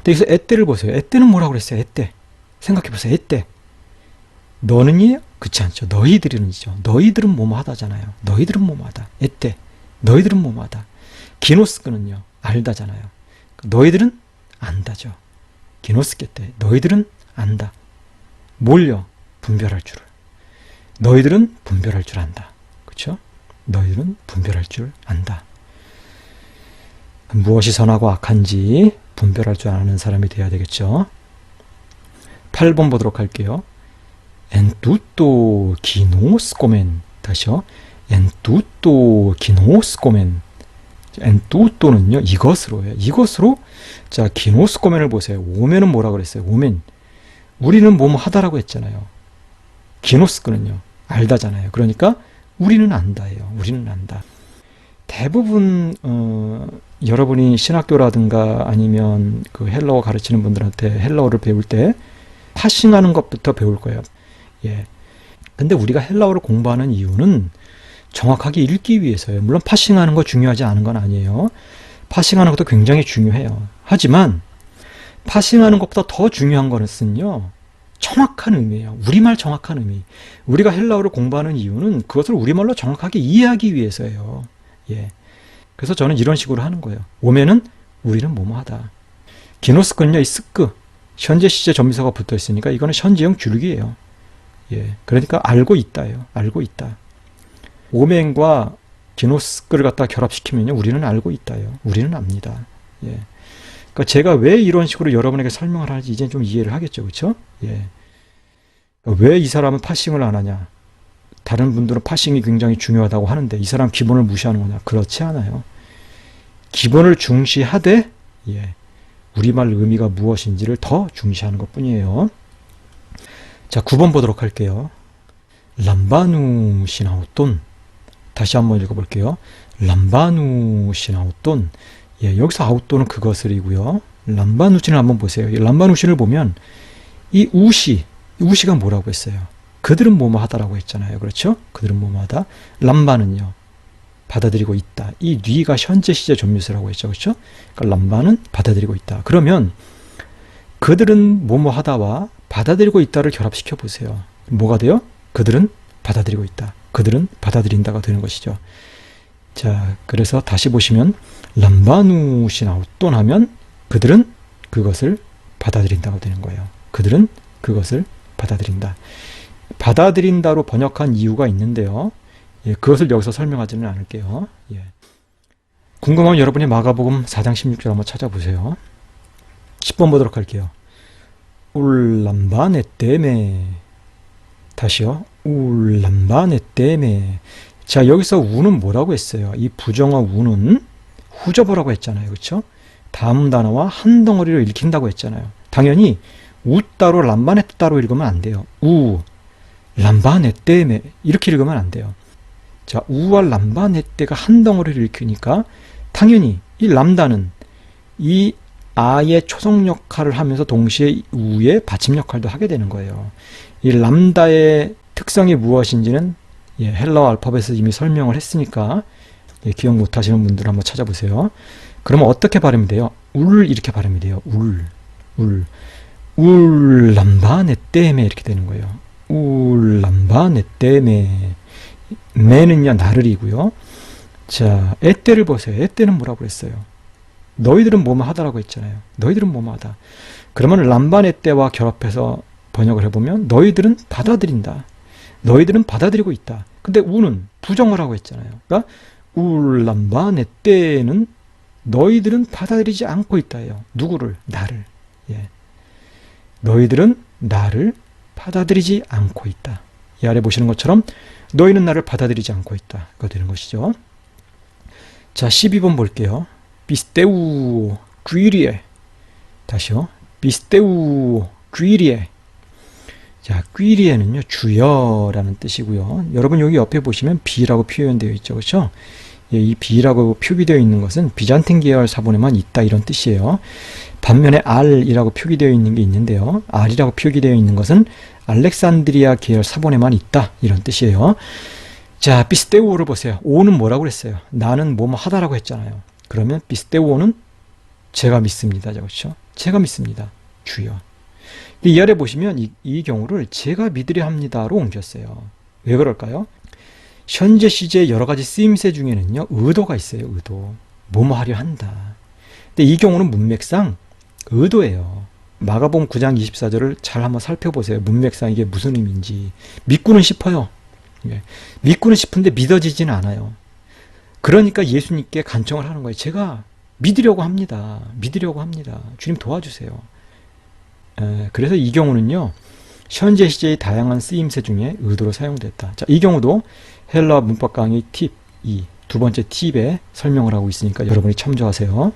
여기서 에떼를 보세요. 에떼는 뭐라고 그랬어요? 에떼. 생각해 보세요. 에떼. 너는이에요? 그렇지 않죠. 너희들은이죠. 너희들은 뭐뭐 하다잖아요. 너희들은 뭐뭐 하다. 에떼. 너희들은 뭐뭐 하다. 기노스코는요, 알다잖아요. 너희들은 안다죠. 기노스케 때 너희들은 안다. 뭘요? 분별할 줄을. 너희들은 분별할 줄 안다. 그렇죠? 너희들은 분별할 줄 안다. 무엇이 선하고 악한지 분별할 줄 아는 사람이 되어야 되겠죠. 8번 보도록 할게요. En tutto conoscomen. 다시요. En tutto conoscomen. 엔뚜또는요, 이것으로예요. 이것으로. 자, 기노스코멘을 보세요. 오멘은 뭐라 그랬어요? 오멘. 우리는 뭐뭐 하다라고 했잖아요. 기노스코는요, 알다잖아요. 그러니까 우리는 안다예요. 우리는 안다. 대부분 여러분이 신학교라든가 아니면 그 헬라어 가르치는 분들한테 헬라어를 배울 때 파싱하는 것부터 배울 거예요. 예. 근데 우리가 헬라어를 공부하는 이유는 정확하게 읽기 위해서요. 물론 파싱하는 거 중요하지 않은 건 아니에요. 파싱하는 것도 굉장히 중요해요. 하지만 파싱하는 것보다 더 중요한 것은요, 정확한 의미예요. 우리말 정확한 의미. 우리가 헬라어를 공부하는 이유는 그것을 우리말로 정확하게 이해하기 위해서예요. 예. 그래서 저는 이런 식으로 하는 거예요. 오면은 우리는 뭐뭐 하다. 기노스건요, 이 스크. 현재 시제 전미사가 붙어 있으니까 이거는 현재형 줄기예요. 예. 그러니까 알고 있다예요. 알고 있다. 오멘과 기노스크를 갖다 결합시키면요, 우리는 알고 있다요. 우리는 압니다. 예. 그러니까 제가 왜 이런 식으로 여러분에게 설명을 하는지 이제 좀 이해를 하겠죠, 그렇죠? 예. 왜 이 사람은 파싱을 안 하냐? 다른 분들은 파싱이 굉장히 중요하다고 하는데 이 사람 기본을 무시하는 거냐? 그렇지 않아요. 기본을 중시하되, 예, 우리말 의미가 무엇인지를 더 중시하는 것뿐이에요. 자, 9번 보도록 할게요. 람바누 시나우돈. 다시 한번 읽어볼게요. 람바누 시나우돈. 예, 여기서 아웃돈은 그것을이고요. 람바누신을 한번 보세요. 람바누신을 보면 이 우시가 뭐라고 했어요? 그들은 뭐뭐 하다라고 했잖아요. 그렇죠? 그들은 뭐뭐 하다. 람바는요, 받아들이고 있다. 이 뉘가 현재 시제 전미수라고 했죠. 그렇죠? 그러니까 람바는 받아들이고 있다. 그러면 그들은 뭐뭐 하다와 받아들이고 있다를 결합시켜 보세요. 뭐가 돼요? 그들은 받아들이고 있다. 그들은 받아들인다가 되는 것이죠. 자, 그래서 다시 보시면 람바누시나우돈 하면 그들은 그것을 받아들인다가 되는 거예요. 그들은 그것을 받아들인다. 받아들인다로 번역한 이유가 있는데요. 예, 그것을 여기서 설명하지는 않을게요. 예. 궁금하면 여러분이 마가복음 4장 16절 한번 찾아보세요. 10번 보도록 할게요. 울람바네 때메. 다시요. 울람바네 때메. 자, 여기서 우는 뭐라고 했어요? 이 부정어 우는 후접어라고 했잖아요. 그렇죠? 다음 단어와 한 덩어리로 읽힌다고 했잖아요. 당연히 우 따로 람바네 따로 읽으면 안 돼요. 우 람바네 때메 이렇게 읽으면 안 돼요. 자, 우와 람바네 때가 한 덩어리를 읽히니까 당연히 이 람다는 이 아의 초성 역할을 하면서 동시에 우의 받침 역할도 하게 되는 거예요. 이 람다의 특성이 무엇인지는 헬라어 알파벳에서 이미 설명을 했으니까 기억 못하시는 분들은 한번 찾아보세요. 그러면 어떻게 발음이 돼요? 이렇게 발음이 돼요. 울람바네 때메 이렇게 되는 거예요. 울람바네 때메. 메는요 나를이고요. 자, 에때를 보세요. 에때는 뭐라고 했어요? 너희들은 뭐뭐 하다라고 했잖아요. 너희들은 뭐뭐 하다. 그러면 람바네 때와 결합해서 번역을 해보면 너희들은 받아들인다. 너희들은 받아들이고 있다. 근데 우는 부정을 하고 했잖아요. 그러니까 울람바네 때는 너희들은 받아들이지 않고 있다예요. 누구를? 나를. 너희들은 나를 받아들이지 않고 있다. 이 아래 보시는 것처럼 너희는 나를 받아들이지 않고 있다. 가 되는 것이죠. 자, 12번 볼게요. 비스테우 귀리에. 다시요. 비스테우 귀리에. 자, 귀리에는요, 주여라는 뜻이고요. 여러분 여기 옆에 보시면 비라고 표현되어 있죠. 그렇죠? 이 비라고 표기되어 있는 것은 비잔틴 계열 사본에만 있다 이런 뜻이에요. 반면에 R이라고 표기되어 있는 게 있는데요. R이라고 표기되어 있는 것은 알렉산드리아 계열 사본에만 있다 이런 뜻이에요. 자, 비스테우오를 보세요. 오는 뭐라고 그랬어요? 나는 뭐뭐 하다라고 했잖아요. 그러면 비스테우오는 제가 믿습니다. 그렇죠? 제가 믿습니다. 주여. 이 아래 보시면 이 경우를 제가 믿으려 합니다로 옮겼어요. 왜 그럴까요? 현재 시제의 여러 가지 쓰임새 중에는요, 의도가 있어요. 의도. 뭐뭐 하려 한다. 근데 이 경우는 문맥상 의도예요. 마가복음 9장 24절을 잘 한번 살펴보세요. 문맥상 이게 무슨 의미인지. 믿고는 싶어요. 믿고는 싶은데 믿어지지는 않아요. 그러니까 예수님께 간청을 하는 거예요. 제가 믿으려고 합니다. 믿으려고 합니다. 주님 도와주세요. 그래서 이 경우는요, 현재 시제의 다양한 쓰임새 중에 의도로 사용됐다. 자, 이 경우도 헬라 문법 강의 팁 2, 두 번째 팁에 설명을 하고 있으니까 여러분이 참조하세요.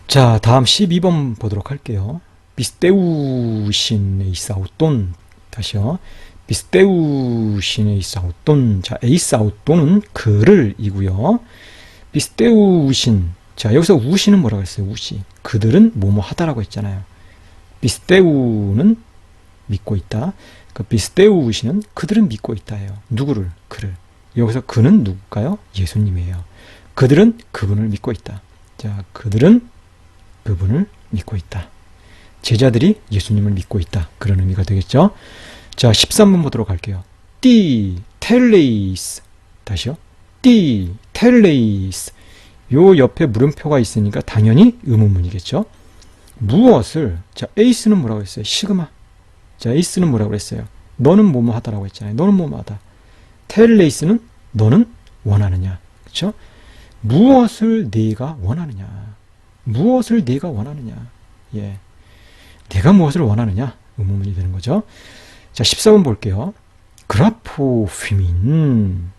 자, 다음 12번 보도록 할게요. 비스테우신 에이사우돈. 다시요. 비스테우신 에이사우돈. 자, 에이사우돈은 그를 이고요. 비스테우신. 자, 여기서 우시는 뭐라고 했어요? 우시. 그들은 뭐뭐 하다라고 했잖아요. 비스테우는 믿고 있다. 그 비스테우시는 그들은 믿고 있다예요. 누구를? 그를. 여기서 그는 누굴까요? 예수님이에요. 그들은 그분을 믿고 있다. 자, 그들은 그분을 믿고 있다. 제자들이 예수님을 믿고 있다. 그런 의미가 되겠죠. 자, 13번 보도록 할게요. 띠 텔레이스. 다시요. 띠 텔레이스. 요 옆에 물음표가 있으니까 당연히 의문문이겠죠. 무엇을? 자, 에이스는 뭐라고 했어요? 시그마. 자, 에이스는 뭐라고 했어요? 너는 뭐뭐 하다라고 했잖아요. 너는 뭐뭐 하다. 텔레이스는 너는 원하느냐. 그렇죠? 무엇을 네가 원하느냐. 무엇을 네가 원하느냐. 내가 무엇을 원하느냐. 의문문이 되는 거죠. 자, 14번 볼게요. 그라포 휘민.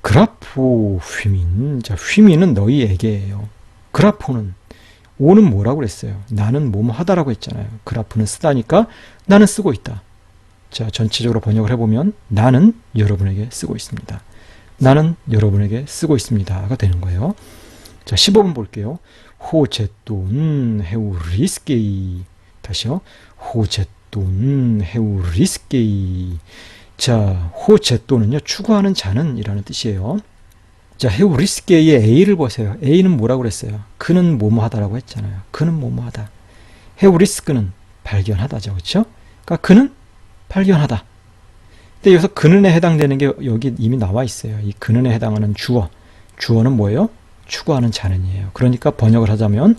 그라포 휘민. 자, 휘민은 너희에게예요. 그라포는 오는 뭐라고 그랬어요? 나는 뭐뭐 하다라고 했잖아요. 그라프는 쓰다니까 나는 쓰고 있다. 자, 전체적으로 번역을 해보면 나는 여러분에게 쓰고 있습니다. 나는 여러분에게 쓰고 있습니다가 되는 거예요. 자, 15번 볼게요. 호제돈 헤우리스게이. 다시요. 호제돈 헤우리스게이. 자, 호제돈은요, 추구하는 자는 이라는 뜻이에요. 자, 헤우리스게이의 A를 보세요. A는 뭐라고 그랬어요? 그는 뭐뭐 하다라고 했잖아요. 그는 뭐뭐 하다. 헤우리스크는 발견하다죠. 그렇죠? 그러니까 그는 발견하다. 근데 여기서 그는에 해당되는 게 여기 이미 나와 있어요. 이 그는에 해당하는 주어. 주어는 뭐예요? 추구하는 자는이에요. 그러니까 번역을 하자면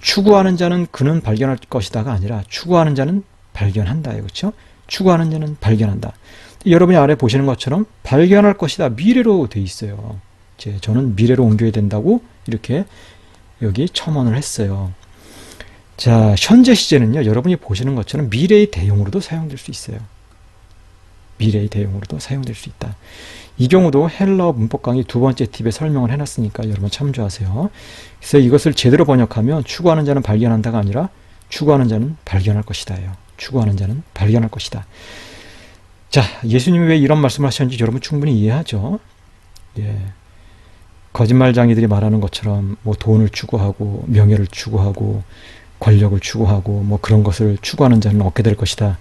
추구하는 자는 그는 발견할 것이다가 아니라 추구하는 자는 발견한다예요. 그렇죠? 추구하는 자는 발견한다. 여러분이 아래 보시는 것처럼 발견할 것이다. 미래로 돼 있어요. 저는 미래로 옮겨야 된다고 이렇게 여기 첨언을 했어요. 자, 현재 시제는요, 여러분이 보시는 것처럼 미래의 대용으로도 사용될 수 있어요. 미래의 대용으로도 사용될 수 있다. 이 경우도 헬라어 문법 강의 두 번째 팁에 설명을 해놨으니까 여러분 참조하세요. 그래서 이것을 제대로 번역하면 추구하는 자는 발견한다가 아니라 추구하는 자는 발견할 것이다예요. 추구하는 자는 발견할 것이다. 자, 예수님이 왜 이런 말씀을 하셨는지 여러분 충분히 이해하죠? 거짓말장이들이 말하는 것처럼 뭐 돈을 추구하고 명예를 추구하고 권력을 추구하고 뭐 그런 것을 추구하는 자는 얻게 될 것이다.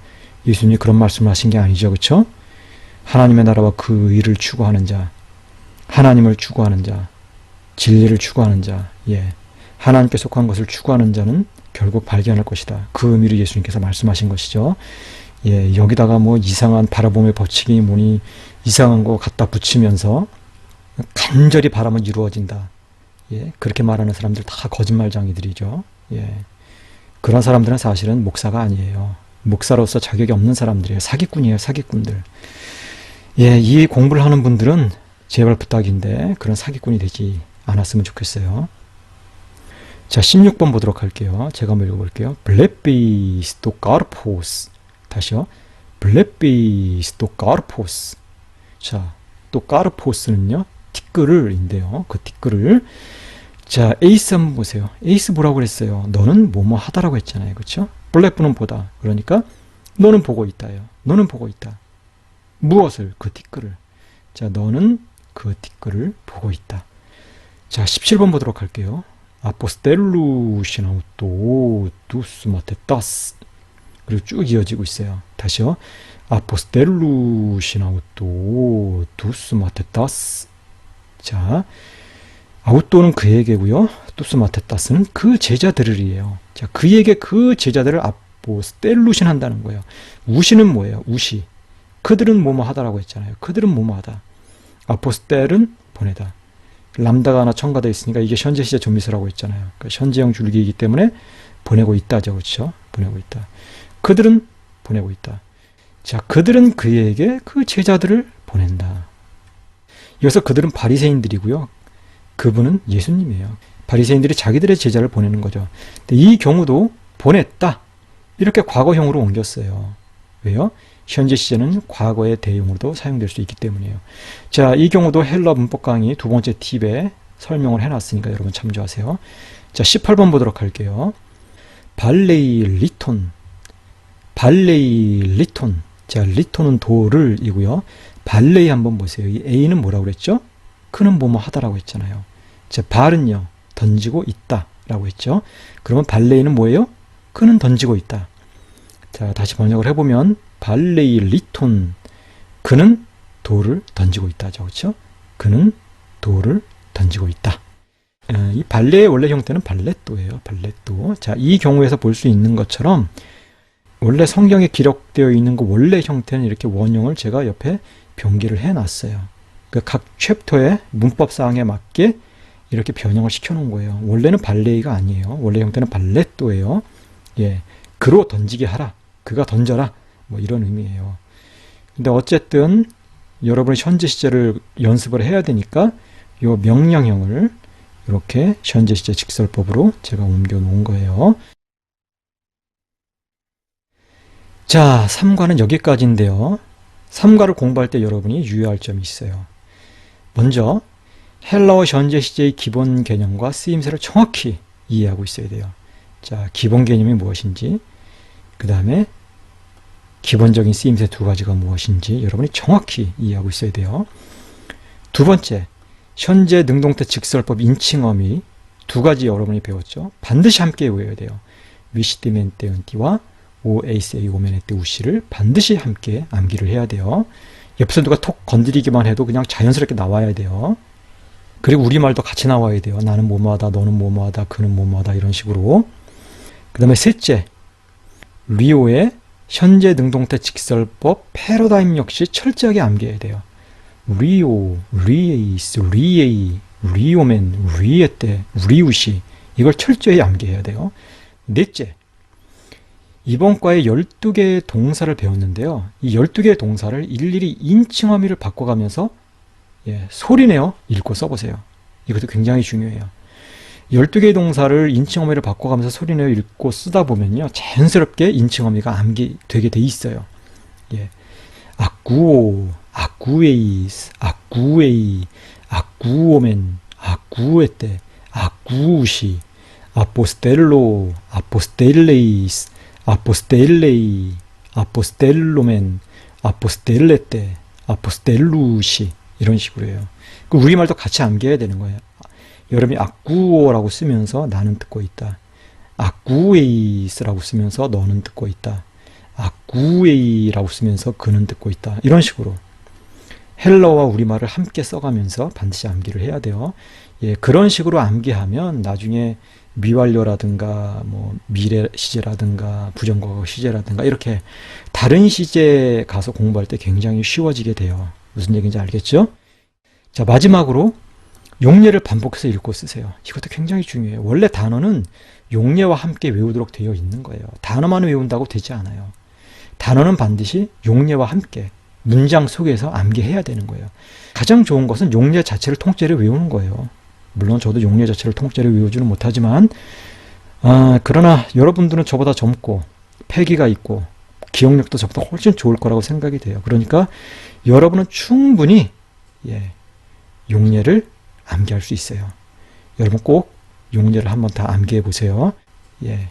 예수님이 그런 말씀을 하신 게 아니죠. 그렇죠? 하나님의 나라와 그 의를 추구하는 자, 하나님을 추구하는 자, 진리를 추구하는 자, 하나님께 속한 것을 추구하는 자는 결국 발견할 것이다. 그 의미로 예수님께서 말씀하신 것이죠. 여기다가 뭐 이상한 바라봄의 법칙이 뭐니 이상한 거 갖다 붙이면서 간절히 바라면 이루어진다. 그렇게 말하는 사람들 다 거짓말쟁이들이죠. 그런 사람들은 사실은 목사가 아니에요. 목사로서 자격이 없는 사람들이에요. 사기꾼이에요. 사기꾼들. 이 공부를 하는 분들은 제발 부탁인데 그런 사기꾼이 되지 않았으면 좋겠어요. 자, 16번 보도록 할게요. 제가 한번 읽어볼게요. 블레비스토 카르포스. 다시요. 블레비스토 카르포스. 자, 또 카르포스는요. 티끌을인데요. 그 티끌을. 자, 에이스 한번 보세요. 에이스 뭐라고 그랬어요? 너는 뭐뭐 하다라고 했잖아요. 그렇죠? 블레프는 보다. 그러니까 너는 보고 있다요. 너는 보고 있다. 무엇을? 그 티끌을. 자, 너는 그 티끌을 보고 있다. 자, 17번 보도록 할게요. 아포스텔루시나우토 두스마테타스. 그리고 쭉 이어지고 있어요. 다시요. 아포스텔루시나우토 두스마테타스. 자, 아우토는 그에게고요. 두스마테타스는 그 제자들이에요. 자, 그에게 그 제자들을 아포스텔루신 한다는 거예요. 우시는 뭐예요? 우시. 그들은 뭐뭐 하다라고 했잖아요. 그들은 뭐뭐 하다. 아포스텔은 보내다. 람다가 하나 첨가되어 있으니까 이게 현재 시제 존미수라고 했잖아요. 그러니까 현재형 줄기이기 때문에 보내고 있다죠. 그렇죠? 보내고 있다. 그들은 보내고 있다. 자, 그들은 그에게 그 제자들을 보낸다. 여기서 그들은 바리새인들이고요. 그분은 예수님이에요. 바리새인들이 자기들의 제자를 보내는 거죠. 근데 이 경우도 보냈다. 이렇게 과거형으로 옮겼어요. 왜요? 현재 시제는 과거의 대용으로도 사용될 수 있기 때문이에요. 자, 이 경우도 헬러 문법 강의 두 번째 팁에 설명을 해놨으니까 여러분 참조하세요. 자, 18번 보도록 할게요. 발레이 리톤. 발레이 리톤. 자, 리톤은 돌을이고요. 발레이 한번 보세요. 이 A는 뭐라고 그랬죠? 그는 뭐뭐 하다라고 했잖아요. 자, 발은요. 던지고 있다라고 했죠. 그러면 발레이는 뭐예요? 그는 던지고 있다. 자, 다시 번역을 해보면 발레이 리톤. 그는 돌을 던지고 있다죠. 그렇죠? 그는 돌을 던지고 있다. 이 발레의 원래 형태는 발렛도예요. 발렛도. 자, 이 경우에서 볼 수 있는 것처럼 원래 성경에 기록되어 있는 그 원래 형태는 이렇게 원형을 제가 옆에 변기를 해놨어요. 그러니까 각 챕터의 문법사항에 맞게 이렇게 변형을 시켜놓은 거예요. 원래는 발레이가 아니에요. 원래 형태는 발렛도예요. 그로 던지게 하라. 그가 던져라. 뭐 이런 의미예요. 근데 어쨌든 여러분이 현재 시제를 연습을 해야 되니까 이 명령형을 이렇게 현재 시제 직설법으로 제가 옮겨 놓은 거예요. 자, 3과는 여기까지인데요. 3과를 공부할 때 여러분이 유의할 점이 있어요. 먼저 헬라어 현재 시제의 기본 개념과 쓰임새를 정확히 이해하고 있어야 돼요. 자, 기본 개념이 무엇인지, 그 다음에 기본적인 쓰임새 두 가지가 무엇인지 여러분이 정확히 이해하고 있어야 돼요. 두 번째, 현재 능동태 직설법 인칭어미 두 가지 여러분이 배웠죠. 반드시 함께 외워야 돼요. 위시티멘테 은띠와 오에이세이 오메네테 우시를 반드시 함께 암기를 해야 돼요. 옆에서 누가 톡 건드리기만 해도 그냥 자연스럽게 나와야 돼요. 그리고 우리말도 같이 나와야 돼요. 나는 뭐뭐하다, 너는 뭐뭐하다, 그는 뭐뭐하다 이런 식으로. 그 다음에 셋째, 리오의 현재 능동태 직설법 패러다임 역시 철저하게 암기해야 돼요. 리오, 리에이스, 리에이, 리오멘, 리에테, 리우시 이걸 철저히 암기해야 돼요. 넷째, 이번 과에 12개의 동사를 배웠는데요. 이 12개의 동사를 일일이 인칭어미를 바꿔가면서 소리내어 읽고 써보세요. 이것도 굉장히 중요해요. 12개의 동사를 인칭어미를 바꿔가면서 소리내어 읽고 쓰다 보면요. 자연스럽게 인칭어미가 암기되게 돼 있어요. 아꾸오, 아꾸에이스, 아꾸에이, 아꾸오멘, 아꾸에테, 아꾸우시, 아포스텔로, 아포스텔레이스, 아포스텔레이, 아포스텔로멘, 아포스텔레테, 아포스텔루시 이런 식으로 해요. 우리말도 같이 암기해야 되는 거예요. 여러분이 아꾸오라고 쓰면서 나는 듣고 있다. 아꾸에이스라고 쓰면서 너는 듣고 있다. 구웨이라고 쓰면서 그는 듣고 있다. 이런 식으로 헬러와 우리말을 함께 써가면서 반드시 암기를 해야 돼요. 예, 그런 식으로 암기하면 나중에 미완료라든가 뭐 미래 시제라든가 부정과거 시제라든가 이렇게 다른 시제 가서 공부할 때 굉장히 쉬워지게 돼요. 무슨 얘기인지 알겠죠? 자, 마지막으로 용례를 반복해서 읽고 쓰세요. 이것도 굉장히 중요해요. 원래 단어는 용례와 함께 외우도록 되어 있는 거예요. 단어만 외운다고 되지 않아요. 단어는 반드시 용례와 함께 문장 속에서 암기해야 되는 거예요. 가장 좋은 것은 용례 자체를 통째로 외우는 거예요. 물론 저도 용례 자체를 통째로 외우지는 못하지만 그러나 여러분들은 저보다 젊고 패기가 있고 기억력도 저보다 훨씬 좋을 거라고 생각이 돼요. 그러니까 여러분은 충분히 용례를 암기할 수 있어요. 여러분 꼭 용례를 한번 다 암기해 보세요. 예.